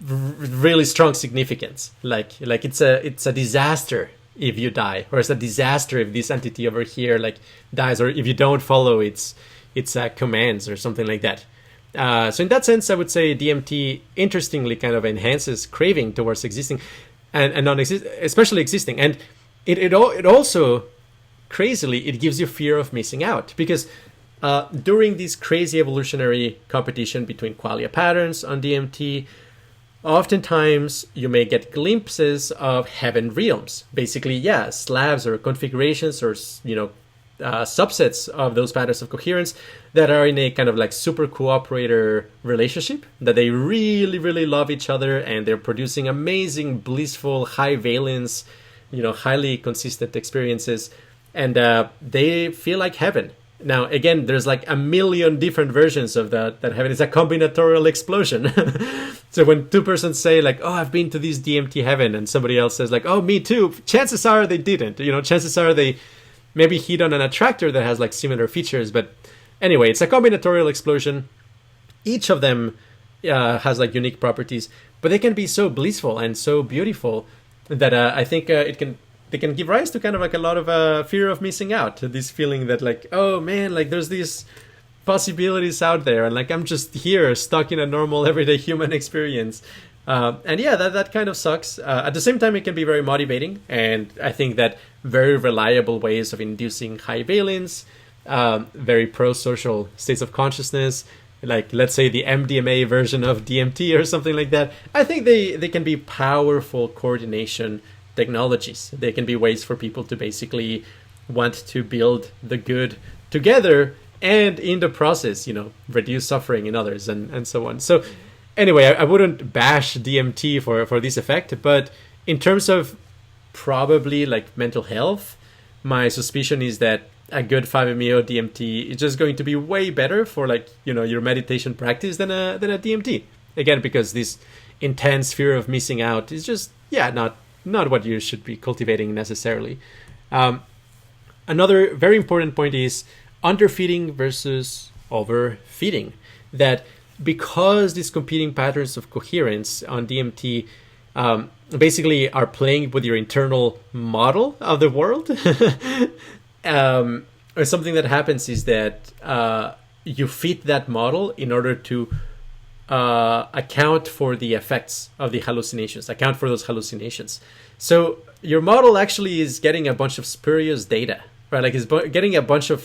really strong significance, like it's a disaster if you die, or it's a disaster if this entity over here dies, or if you don't follow its commands or something like that. So in that sense, I would say DMT interestingly kind of enhances craving towards existing and especially existing, and it also crazily it gives you fear of missing out, because during this crazy evolutionary competition between qualia patterns on DMT, oftentimes you may get glimpses of heaven realms, basically, slabs or configurations or subsets of those patterns of coherence that are in a kind of super cooperator relationship, that they really, really love each other, and they're producing amazing, blissful, high valence, highly consistent experiences, and they feel like heaven. Now, again, there's a million different versions of that heaven. It's a combinatorial explosion. So when two persons say oh, I've been to this DMT heaven, and somebody else says oh, me too, chances are they didn't. Chances are they maybe hit on an attractor that has similar features. But anyway, it's a combinatorial explosion. Each of them has unique properties, but they can be so blissful and so beautiful that I think they can give rise to kind of a lot of fear of missing out. This feeling that oh man, there's these possibilities out there, and I'm just here stuck in a normal everyday human experience. And yeah, that kind of sucks. At the same time, it can be very motivating, and I think that very reliable ways of inducing high valence, very pro-social states of consciousness, let's say the MDMA version of DMT or something like that, I think they can be powerful coordination technologies. They can be ways for people to basically want to build the good together, and in the process, reduce suffering in others, and so on. So anyway, I wouldn't bash DMT for this effect, but in terms of probably mental health, my suspicion is that a good 5-MeO DMT is just going to be way better for your meditation practice than a DMT. Again, because this intense fear of missing out is just not what you should be cultivating necessarily. Another very important point is underfeeding versus overfeeding. That because these competing patterns of coherence on DMT basically are playing with your internal model of the world, or something that happens is that you fit that model in order to account for the effects of the hallucinations, account for those hallucinations. So your model actually is getting a bunch of spurious data, right? It's getting a bunch of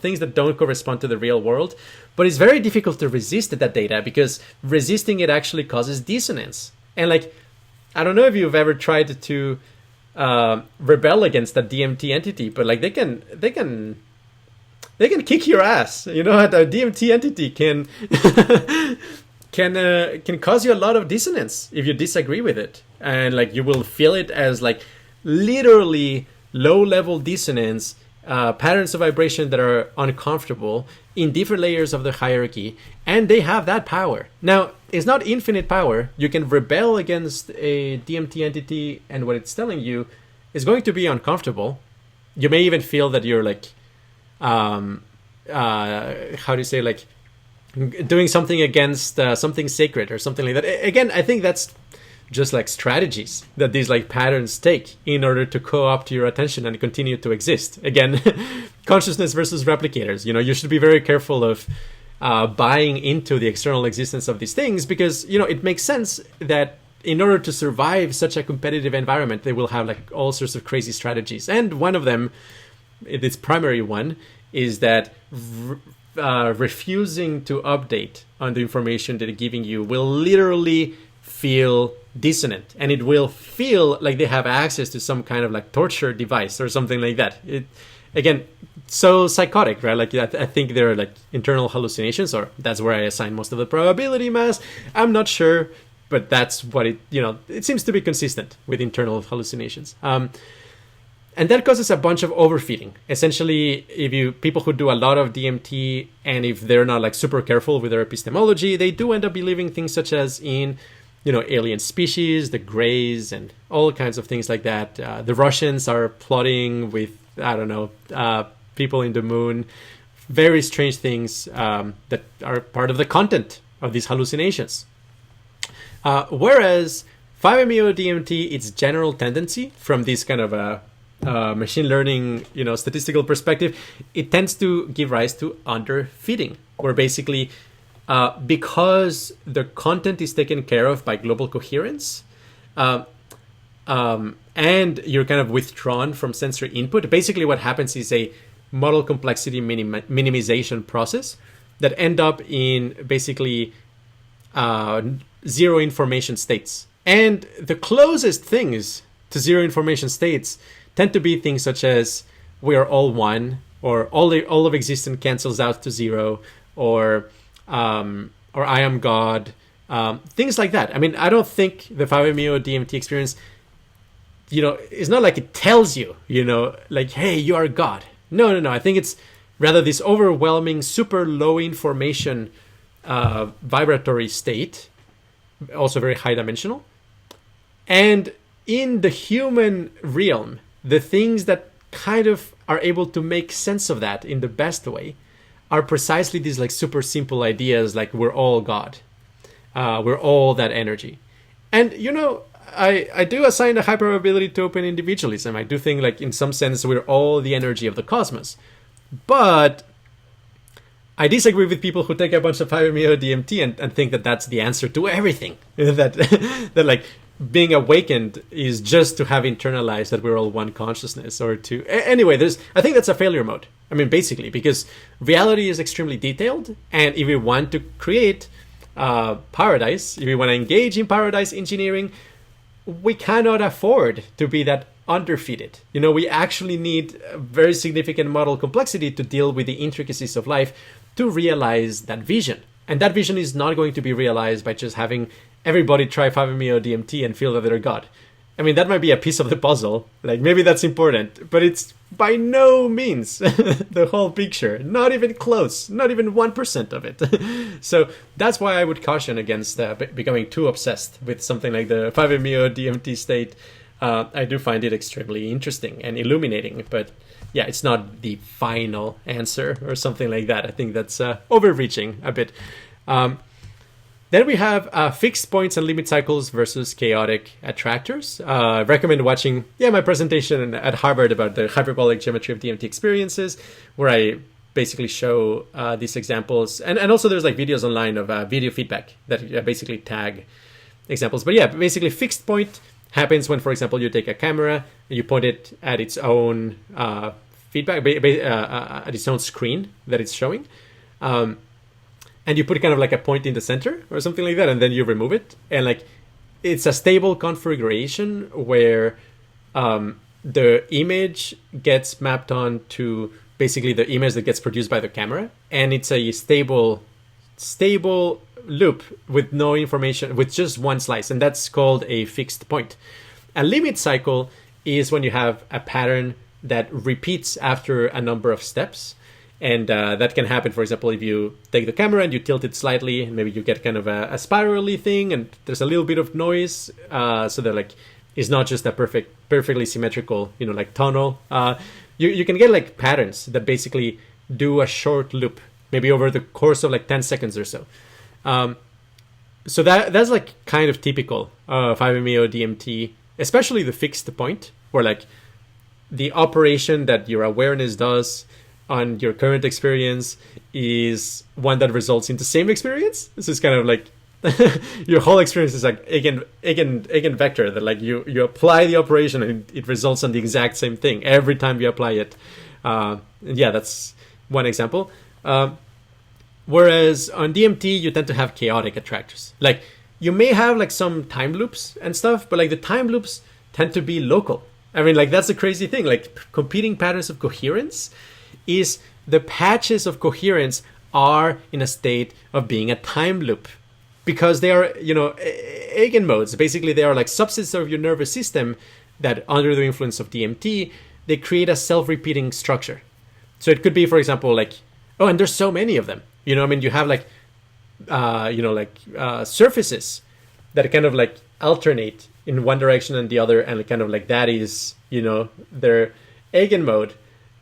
things that don't correspond to the real world, but it's very difficult to resist that data, because resisting it actually causes dissonance. And I don't know if you've ever tried to rebel against a DMT entity, but they can kick your ass. A DMT entity can cause you a lot of dissonance if you disagree with it, and you will feel it as literally low-level dissonance, patterns of vibration that are uncomfortable in different layers of the hierarchy, and they have that power. Now, it's not infinite power. You can rebel against a DMT entity, and what it's telling you is going to be uncomfortable. You may even feel that you're doing something against something sacred or something like that. Again, I think that's just strategies that these patterns take in order to co-opt your attention and continue to exist. Again, consciousness versus replicators. You should be very careful of buying into the external existence of these things, because it makes sense that in order to survive such a competitive environment, they will have all sorts of crazy strategies. And one of them, its primary one, is that refusing to update on the information that they're giving you will literally feel dissonant, and it will feel like they have access to some kind of like torture device or something like that. It, again, so psychotic, right? Like I think they're like internal hallucinations, or that's where I assign most of the probability mass. I'm not sure, but that's what it, it seems to be consistent with internal hallucinations. And that causes a bunch of overfeeding. Essentially, people who do a lot of DMT, and if they're not like super careful with their epistemology, they do end up believing things such as in, alien species, the Greys, and all kinds of things like that. The Russians are plotting with, I don't know, people in the moon, very strange things that are part of the content of these hallucinations. Whereas 5-MeO DMT, its general tendency from this kind of machine learning, statistical perspective, it tends to give rise to underfeeding, where basically because the content is taken care of by global coherence, and you're kind of withdrawn from sensory input, basically what happens is a model complexity minimization process that end up in basically zero information states. And the closest things to zero information states tend to be things such as we are all one, or all of existence cancels out to zero, or I am God, things like that. I mean, I don't think the 5-MeO DMT experience, it's not like it tells you, like, hey, you are God. No. I think it's rather this overwhelming, super low information vibratory state, also very high dimensional. And in the human realm, the things that kind of are able to make sense of that in the best way are precisely these like super simple ideas, like we're all God, we're all that energy. And I do assign a high probability to open individualism. I do think like in some sense we're all the energy of the cosmos. But I disagree with people who take a bunch of 5-MeO DMT and think that that's the answer to everything. that like being awakened is just to have internalized that we're all one consciousness, or to anyway. I think that's a failure mode. I mean, basically, because reality is extremely detailed, and if we want to create paradise, if we want to engage in paradise engineering, we cannot afford to be that underfeeded. We actually need a very significant model complexity to deal with the intricacies of life to realize that vision. And that vision is not going to be realized by just having everybody try 5-MeO DMT and feel that they're God. I mean, that might be a piece of the puzzle. Like, maybe that's important, but it's by no means the whole picture. Not even close. Not even 1% of it. So that's why I would caution against becoming too obsessed with something like the 5-MeO DMT state. I do find it extremely interesting and illuminating, but yeah, it's not the final answer or something like that. I think that's overreaching a bit. Then we have fixed points and limit cycles versus chaotic attractors. I recommend watching my presentation at Harvard about the hyperbolic geometry of DMT experiences, where I basically show these examples. And also there's like videos online of video feedback that basically tag examples. But yeah, basically fixed point happens when, for example, you take a camera and you point it at its own feedback, at its own screen that it's showing. And you put kind of like a point in the center or something like that, and then you remove it. And like, it's a stable configuration where the image gets mapped on to basically the image that gets produced by the camera. And it's a stable loop with no information, with just one slice. And that's called a fixed point. A limit cycle is when you have a pattern that repeats after a number of steps. And that can happen, for example, if you take the camera and you tilt it slightly, and maybe you get kind of a spirally thing, and there's a little bit of noise, so that like it's not just a perfectly symmetrical, like tunnel. You can get like patterns that basically do a short loop, maybe over the course of like 10 seconds or so. So that's like kind of typical of 5-MeO DMT, especially the fixed point, where like the operation that your awareness does on your current experience is one that results in the same experience. This is kind of like your whole experience is like eigenvector, that like you apply the operation and it results on the exact same thing every time you apply it. Yeah, that's one example. Whereas on DMT, you tend to have chaotic attractors. Like you may have like some time loops and stuff, but like the time loops tend to be local. I mean, like that's the crazy thing. Like competing patterns of coherence is the patches of coherence are in a state of being a time loop because they are, eigenmodes. Basically, they are like subsets of your nervous system that under the influence of DMT, they create a self-repeating structure. So it could be, for example, like, oh, and there's so many of them. You have like, surfaces that kind of like alternate in one direction and the other, and kind of like that is, their eigenmode.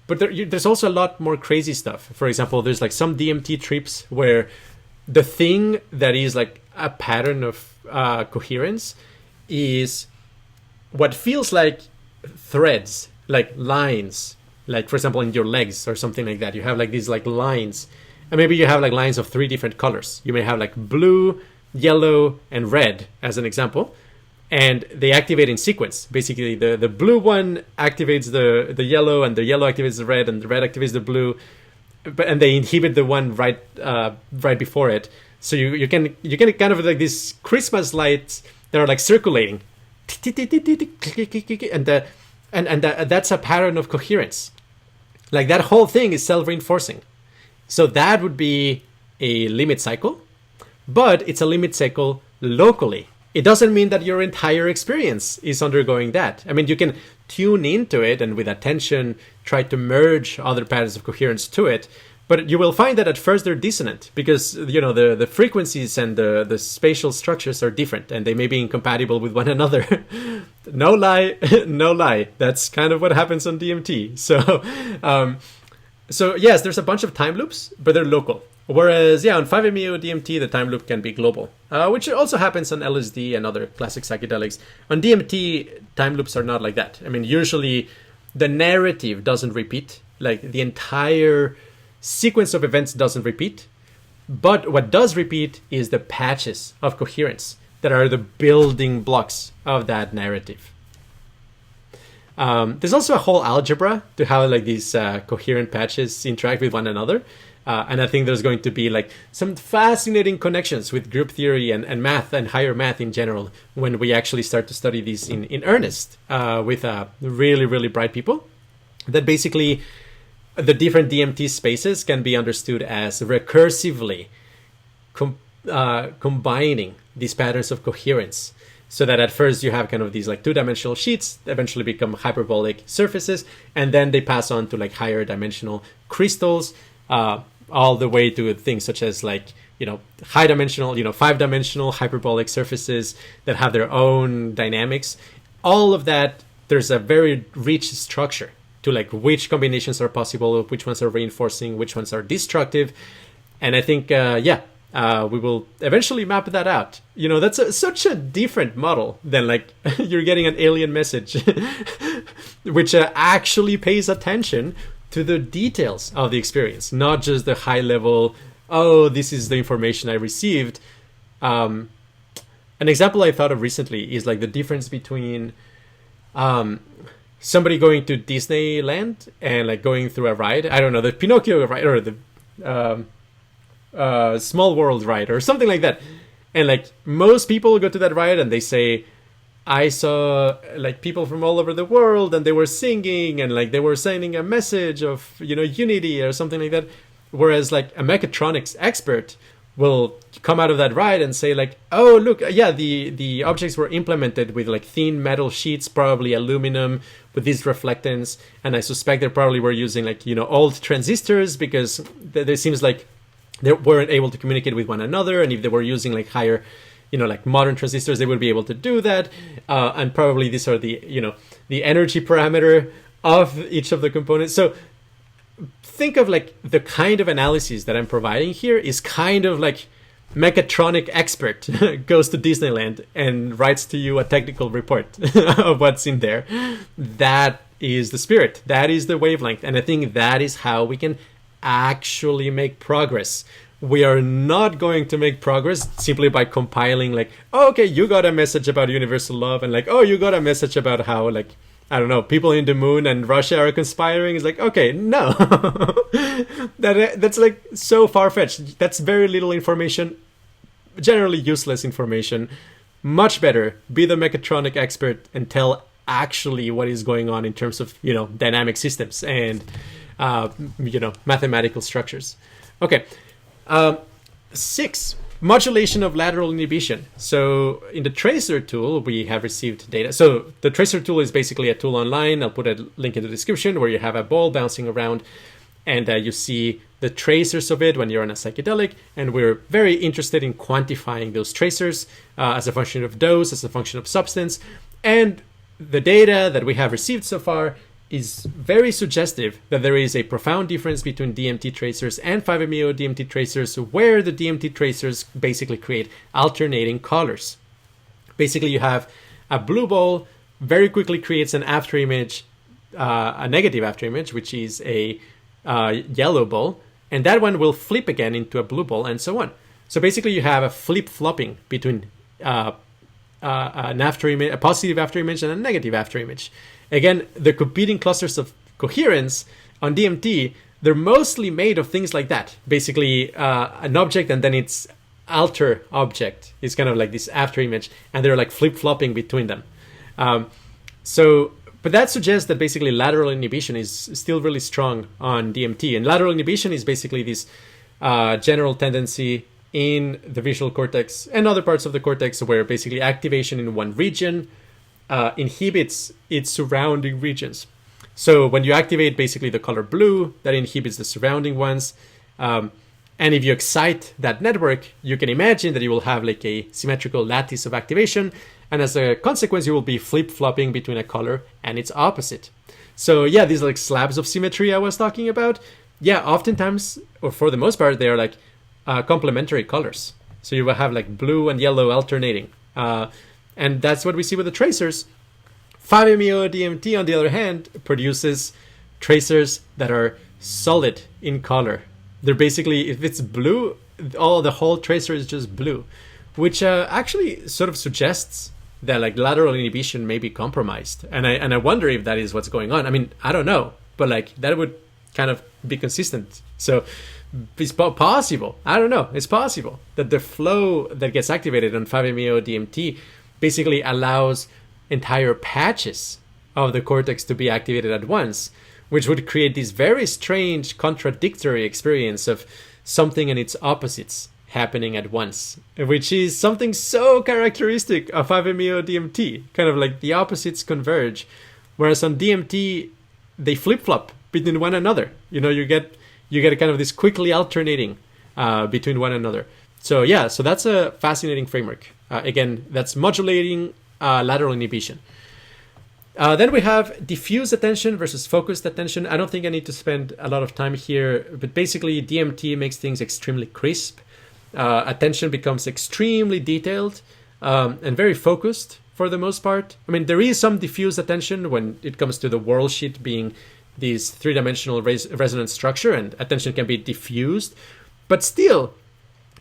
But there's also a lot more crazy stuff. For example, there's like some DMT trips where the thing that is like a pattern of coherence is what feels like threads, like lines, like for example in your legs or something like that. You have like these like lines, and maybe you have like lines of 3 different colors. You may have like blue, yellow, and red as an example, and they activate in sequence. Basically, the blue one activates the yellow, and the yellow activates the red, and the red activates the blue, and they inhibit the one right before it. So you can kind of like these Christmas lights that are like circulating, and that's a pattern of coherence. Like that whole thing is self-reinforcing. So that would be a limit cycle, but it's a limit cycle locally. It doesn't mean that your entire experience is undergoing that. I mean, you can tune into it and with attention try to merge other patterns of coherence to it, but you will find that at first they're dissonant because, the frequencies and the spatial structures are different and they may be incompatible with one another. No lie, no lie. That's kind of what happens on DMT. So yes, there's a bunch of time loops, but they're local. Whereas, on 5-MeO DMT, the time loop can be global, which also happens on LSD and other classic psychedelics. On DMT, time loops are not like that. I mean, usually the narrative doesn't repeat, like the entire sequence of events doesn't repeat. But what does repeat is the patches of coherence that are the building blocks of that narrative. There's also a whole algebra to how like these coherent patches interact with one another. And I think there's going to be like some fascinating connections with group theory and math and higher math in general when we actually start to study these in earnest with really, really bright people. That basically the different DMT spaces can be understood as recursively combining these patterns of coherence. So that at first you have kind of these like 2-dimensional sheets eventually become hyperbolic surfaces, and then they pass on to like higher dimensional crystals, all the way to things such as like, high dimensional, 5-dimensional hyperbolic surfaces that have their own dynamics. All of that, there's a very rich structure to like which combinations are possible, which ones are reinforcing, which ones are destructive. And I think, we will eventually map that out. That's such a different model than like you're getting an alien message, which actually pays attention to the details of the experience, not just the high level, oh, this is the information I received. An example I thought of recently is like the difference between somebody going to Disneyland and like going through a ride. I don't know, the Pinocchio ride or the Small World ride or something like that. And like most people go to that ride and they say, I saw like people from all over the world and they were singing and like they were sending a message of, unity or something like that. Whereas like a mechatronics expert will come out of that ride and say like, oh, look, the objects were implemented with like thin metal sheets, probably aluminum with these reflectance. And I suspect they probably were using like, old transistors because there seems like they weren't able to communicate with one another. And if they were using like higher, like modern transistors, they would be able to do that. And probably these are the, the energy parameter of each of the components. So think of like the kind of analysis that I'm providing here is kind of like mechatronic expert goes to Disneyland and writes to you a technical report of what's in there. That is the spirit. That is the wavelength. And I think that is how we can actually make progress. We are not going to make progress simply by compiling like, oh, okay, you got a message about universal love, and like, oh, you got a message about how like, I don't know, people in the moon and Russia are conspiring. It's like, okay, no. That's like so far-fetched. That's very little information generally useless information. Much better be the mechatronic expert and tell actually what is going on in terms of, dynamic systems and, mathematical structures. Okay. 6, modulation of lateral inhibition. So in the tracer tool, we have received data. So the tracer tool is basically a tool online. I'll put a link in the description where you have a ball bouncing around and you see the tracers of it when you're on a psychedelic. And we're very interested in quantifying those tracers as a function of dose, as a function of substance. And the data that we have received so far is very suggestive that there is a profound difference between DMT tracers and 5-MeO DMT tracers, where the DMT tracers basically create alternating colors. Basically, you have a blue ball very quickly creates an after image, a negative after image, which is a yellow ball, and that one will flip again into a blue ball, and so on. So basically, you have a flip-flopping between an after image, a positive after image, and a negative after image. Again, the competing clusters of coherence on DMT, they're mostly made of things like that. Basically, an object and then its alter object is kind of like this after image, and they're like flip-flopping between them. But that suggests that basically lateral inhibition is still really strong on DMT. And lateral inhibition is basically this general tendency in the visual cortex and other parts of the cortex where basically activation in one region inhibits its surrounding regions. So when you activate basically the color blue, that inhibits the surrounding ones. And if you excite that network, you can imagine that you will have like a symmetrical lattice of activation. And as a consequence, you will be flip-flopping between a color and its opposite. So yeah, these like slabs of symmetry I was talking about, yeah, oftentimes, or for the most part, they are like complementary colors. So you will have like blue and yellow alternating. And that's what we see with the tracers. 5-MeO DMT, on the other hand, produces tracers that are solid in color. They're basically, if it's blue, the whole tracer is just blue, which actually sort of suggests that like lateral inhibition may be compromised. And I wonder if that is what's going on. I mean, I don't know, but like that would kind of be consistent. So it's possible. I don't know. It's possible that the flow that gets activated on 5-MeO DMT basically allows entire patches of the cortex to be activated at once, which would create this very strange contradictory experience of something and its opposites happening at once, which is something so characteristic of 5-MeO DMT. Kind of like the opposites converge, whereas on DMT they flip-flop between one another. You get kind of this quickly alternating between one another. So yeah, so that's a fascinating framework. Again, that's modulating lateral inhibition. Then we have diffuse attention versus focused attention. I don't think I need to spend a lot of time here, but basically DMT makes things extremely crisp. Attention becomes extremely detailed and very focused for the most part. I mean, there is some diffuse attention when it comes to the world sheet being this three-dimensional resonance structure, and attention can be diffused, but still,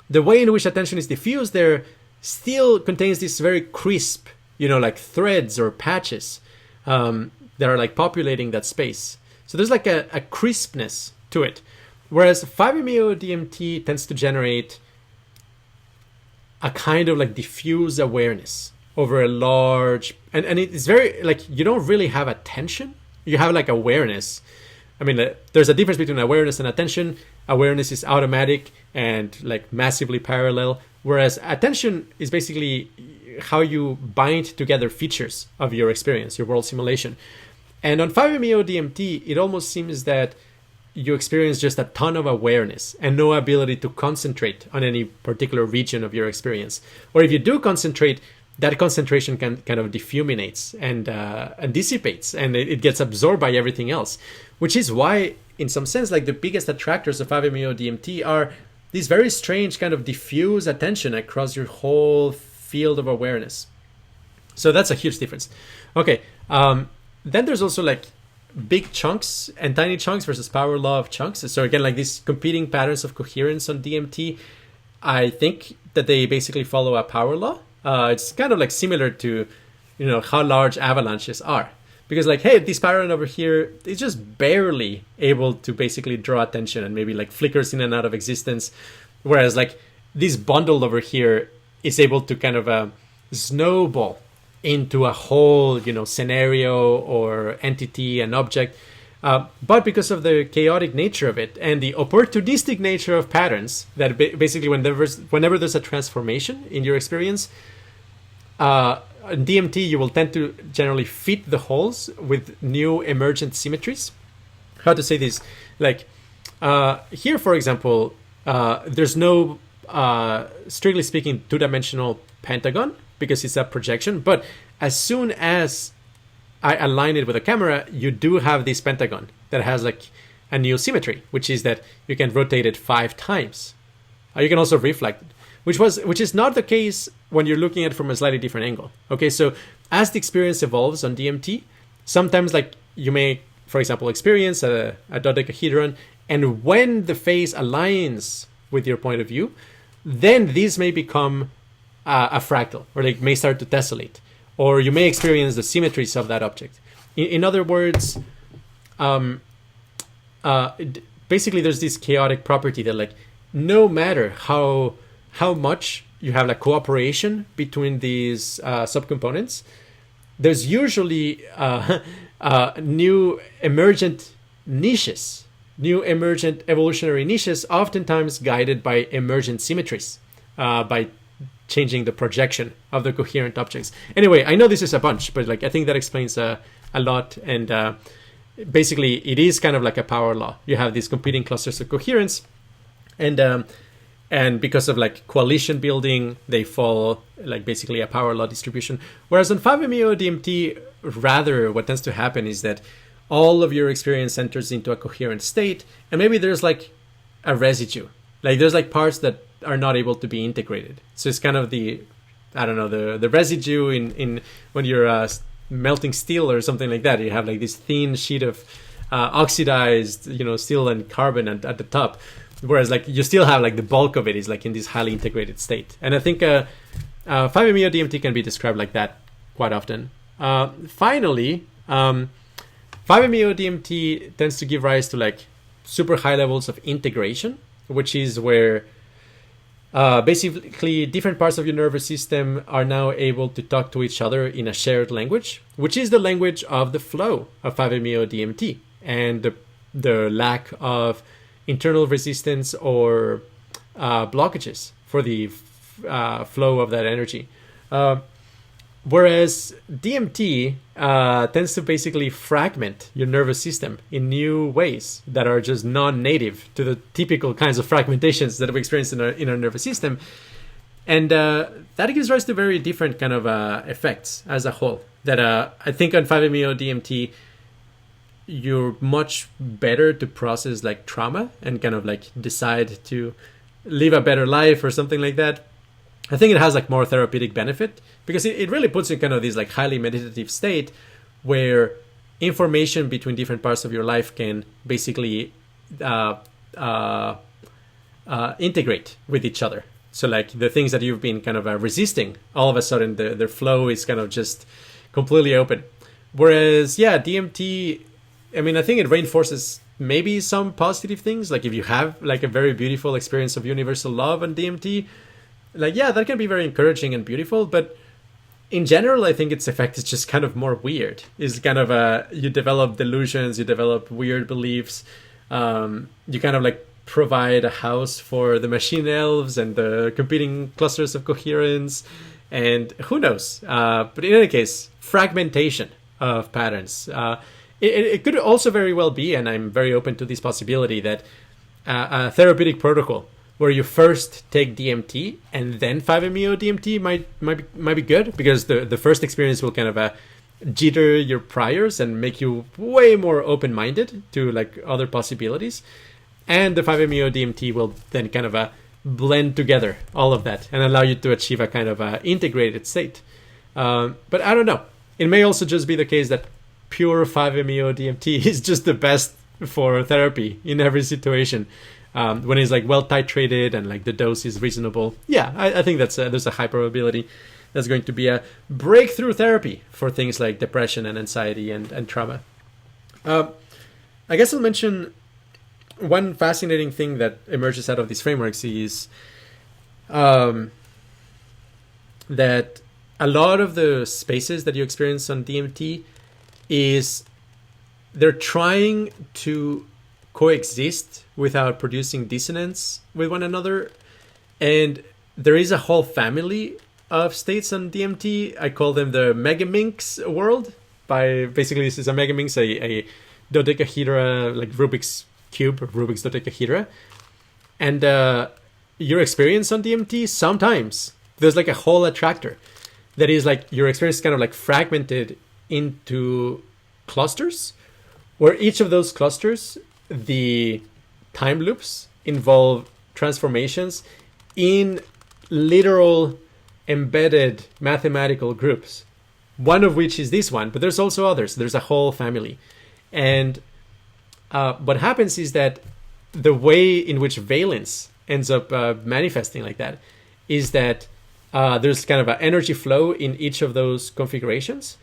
the way in which attention is diffused there still contains this very crisp, like threads or patches that are like populating that space. So there's like a crispness to it. Whereas 5-MeO DMT tends to generate a kind of like diffuse awareness over a large, and it's very like, you don't really have attention, you have like awareness. I mean, there's a difference between awareness and attention. Awareness is automatic and like massively parallel, whereas attention is basically how you bind together features of your experience, your world simulation. And on 5-MeO DMT, it almost seems that you experience just a ton of awareness and no ability to concentrate on any particular region of your experience. Or if you do concentrate, that concentration kind of diffuminates and dissipates, and it gets absorbed by everything else, which is why, in some sense, like the biggest attractors of 5-MeO DMT are this very strange kind of diffuse attention across your whole field of awareness. So that's a huge difference. Okay, then there's also like big chunks and tiny chunks versus power law of chunks. So again, like these competing patterns of coherence on DMT, I think that they basically follow a power law. It's kind of like similar to, how large avalanches are. Because like, hey, this pattern over here is just barely able to basically draw attention and maybe like flickers in and out of existence. Whereas like this bundle over here is able to kind of snowball into a whole, scenario or entity and object. But because of the chaotic nature of it and the opportunistic nature of patterns, that basically whenever there's a transformation in your experience, in DMT, you will tend to generally fit the holes with new emergent symmetries. How to say this? Like here, for example, there's no, strictly speaking, two-dimensional pentagon because it's a projection. But as soon as I align it with a camera, you do have this pentagon that has like a new symmetry, which is that you can rotate it 5 times. You can also reflect it, which is not the case when you're looking at it from a slightly different angle. Okay, so as the experience evolves on DMT, sometimes like you may, for example, experience a dodecahedron, and when the phase aligns with your point of view, then this may become a fractal, or like may start to tessellate, or you may experience the symmetries of that object. In other words, basically there's this chaotic property that like no matter how much you have like cooperation between these subcomponents, there's usually new emergent niches, new emergent evolutionary niches, oftentimes guided by emergent symmetries, by changing the projection of the coherent objects. Anyway, I know this is a bunch, but like I think that explains a lot. And basically, it is kind of like a power law. You have these competing clusters of coherence, and because of like coalition building, they follow like basically a power law distribution. Whereas on 5-MeO DMT, rather what tends to happen is that all of your experience enters into a coherent state, and maybe there's like a residue. Like there's like parts that are not able to be integrated. So it's kind of the residue in when you're melting steel or something like that. You have like this thin sheet of oxidized, steel and carbon at the top. Whereas like you still have like the bulk of it is like in this highly integrated state. And I think 5-MeO DMT can be described like that quite often. Finally, 5-MeO DMT tends to give rise to like super high levels of integration, which is where basically different parts of your nervous system are now able to talk to each other in a shared language, which is the language of the flow of 5-MeO DMT and the lack of internal resistance or blockages for the flow of that energy. Whereas DMT tends to basically fragment your nervous system in new ways that are just non-native to the typical kinds of fragmentations that we experience in our nervous system. And that gives rise to very different kind of effects as a whole. That I think on 5-MeO DMT, you're much better to process like trauma and kind of like decide to live a better life or something like that. I think it has like more therapeutic benefit because it really puts you in kind of this like highly meditative state where information between different parts of your life can basically integrate with each other. So like the things that you've been kind of resisting, all of a sudden their flow is kind of just completely open. Whereas, yeah, DMT, I mean, I think it reinforces maybe some positive things. Like if you have like a very beautiful experience of universal love on DMT, like, yeah, that can be very encouraging and beautiful. But in general, I think its effect is just kind of more weird. It's kind of you develop delusions, you develop weird beliefs. You kind of like provide a house for the machine elves and the competing clusters of coherence. And who knows? But in any case, fragmentation of patterns. It could also very well be, and I'm very open to this possibility, that a therapeutic protocol where you first take DMT and then 5-MeO DMT might be good, because the first experience will kind of jitter your priors and make you way more open-minded to like other possibilities, and the 5-MeO DMT will then kind of blend together all of that and allow you to achieve a kind of integrated state. But I don't know. It may also just be the case that pure 5-MeO DMT is just the best for therapy in every situation. When it's like well titrated and like the dose is reasonable. Yeah, I think that's there's a high probability that's going to be a breakthrough therapy for things like depression and anxiety and trauma. I guess I'll mention one fascinating thing that emerges out of these frameworks is that a lot of the spaces that you experience on DMT is they're trying to coexist without producing dissonance with one another. And there is a whole family of states on DMT. I call them the Megaminx world. By basically, this is a Megaminx, a dodecahedra, like Rubik's Cube, or Rubik's dodecahedra. And your experience on DMT, sometimes there's like a whole attractor that is like your experience is kind of like fragmented into clusters, where each of those clusters, the time loops involve transformations in literal embedded mathematical groups, one of which is this one, but there's also others. There's a whole family. And what happens is that the way in which valence ends up manifesting like that is that there's kind of an energy flow in each of those configurations.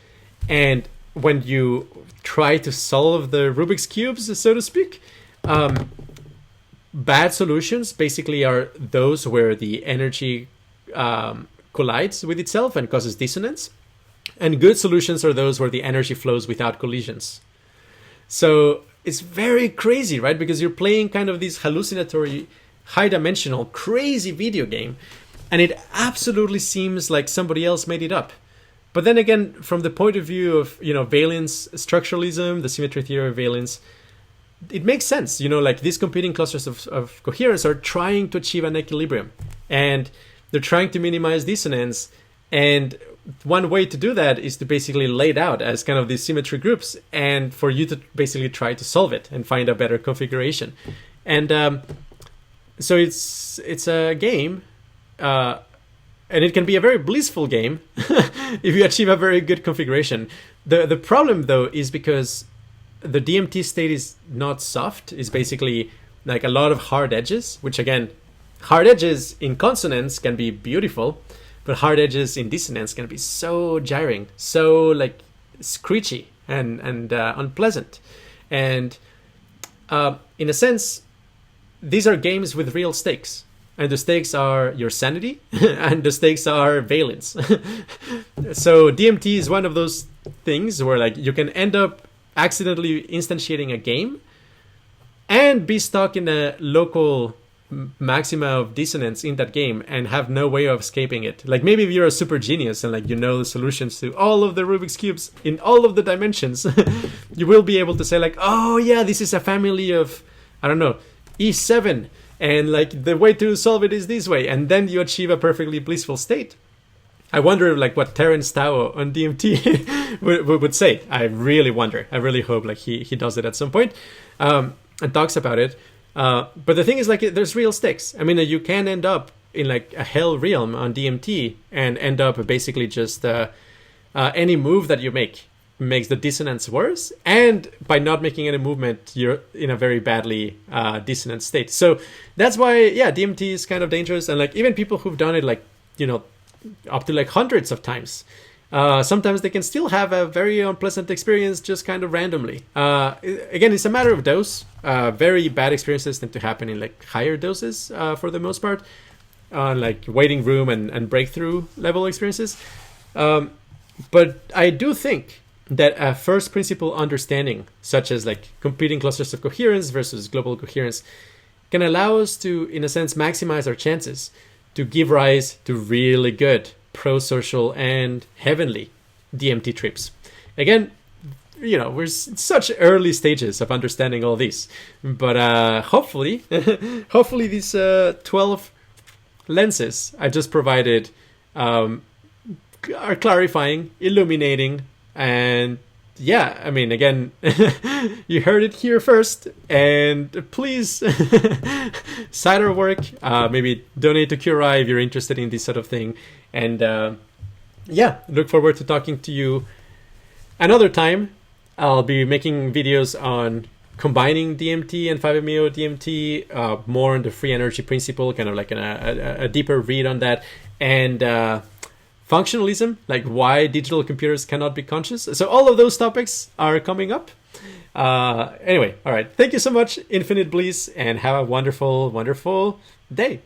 And when you try to solve the Rubik's cubes, so to speak, bad solutions basically are those where the energy collides with itself and causes dissonance. And good solutions are those where the energy flows without collisions. So it's very crazy, right? Because you're playing kind of this hallucinatory, high-dimensional, crazy video game, and it absolutely seems like somebody else made it up. But then again, from the point of view of, valence structuralism, the symmetry theory of valence, it makes sense. Like these competing clusters of coherence are trying to achieve an equilibrium, and they're trying to minimize dissonance. And one way to do that is to basically lay it out as kind of these symmetry groups, and for you to basically try to solve it and find a better configuration. And so it's a game, and it can be a very blissful game if you achieve a very good configuration. The problem, though, is because the DMT state is not soft. It's basically like a lot of hard edges, which again, hard edges in consonance can be beautiful, but hard edges in dissonance can be so gyring, so like screechy and unpleasant. And in a sense, these are games with real stakes. And the stakes are your sanity, and the stakes are valence. So DMT is one of those things where like you can end up accidentally instantiating a game and be stuck in a local maxima of dissonance in that game and have no way of escaping it. Like maybe if you're a super genius and like the solutions to all of the Rubik's cubes in all of the dimensions, you will be able to say like, oh yeah, this is a family of, I don't know, E7, and like the way to solve it is this way, and then you achieve a perfectly blissful state. I wonder like what Terence Tao on DMT would say. I really wonder. I really hope like he does it at some point and talks about it. But the thing is like there's real stakes. I mean, you can end up in like a hell realm on DMT and end up basically just any move that you make makes the dissonance worse, and by not making any movement you're in a very badly dissonant state. So that's why DMT is kind of dangerous. And like even people who've done it like up to like hundreds of times, sometimes they can still have a very unpleasant experience just kind of randomly. Again, it's a matter of dose. Very bad experiences tend to happen in like higher doses for the most part, like waiting room and breakthrough level experiences. But I do think that a first principle understanding, such as like competing clusters of coherence versus global coherence, can allow us to, in a sense, maximize our chances to give rise to really good pro-social and heavenly DMT trips. Again, we're in such early stages of understanding all this, but hopefully these 12 lenses I just provided are clarifying, illuminating, and I mean, again, you heard it here first, and please cite our work, maybe donate to Curai if you're interested in this sort of thing, and look forward to talking to you another time. I'll be making videos on combining DMT and 5-MeO DMT, more on the free energy principle, kind of like a deeper read on that, and functionalism, like why digital computers cannot be conscious. So all of those topics are coming up. Anyway, all right. Thank you so much, Infinite Bliss, and have a wonderful, wonderful day.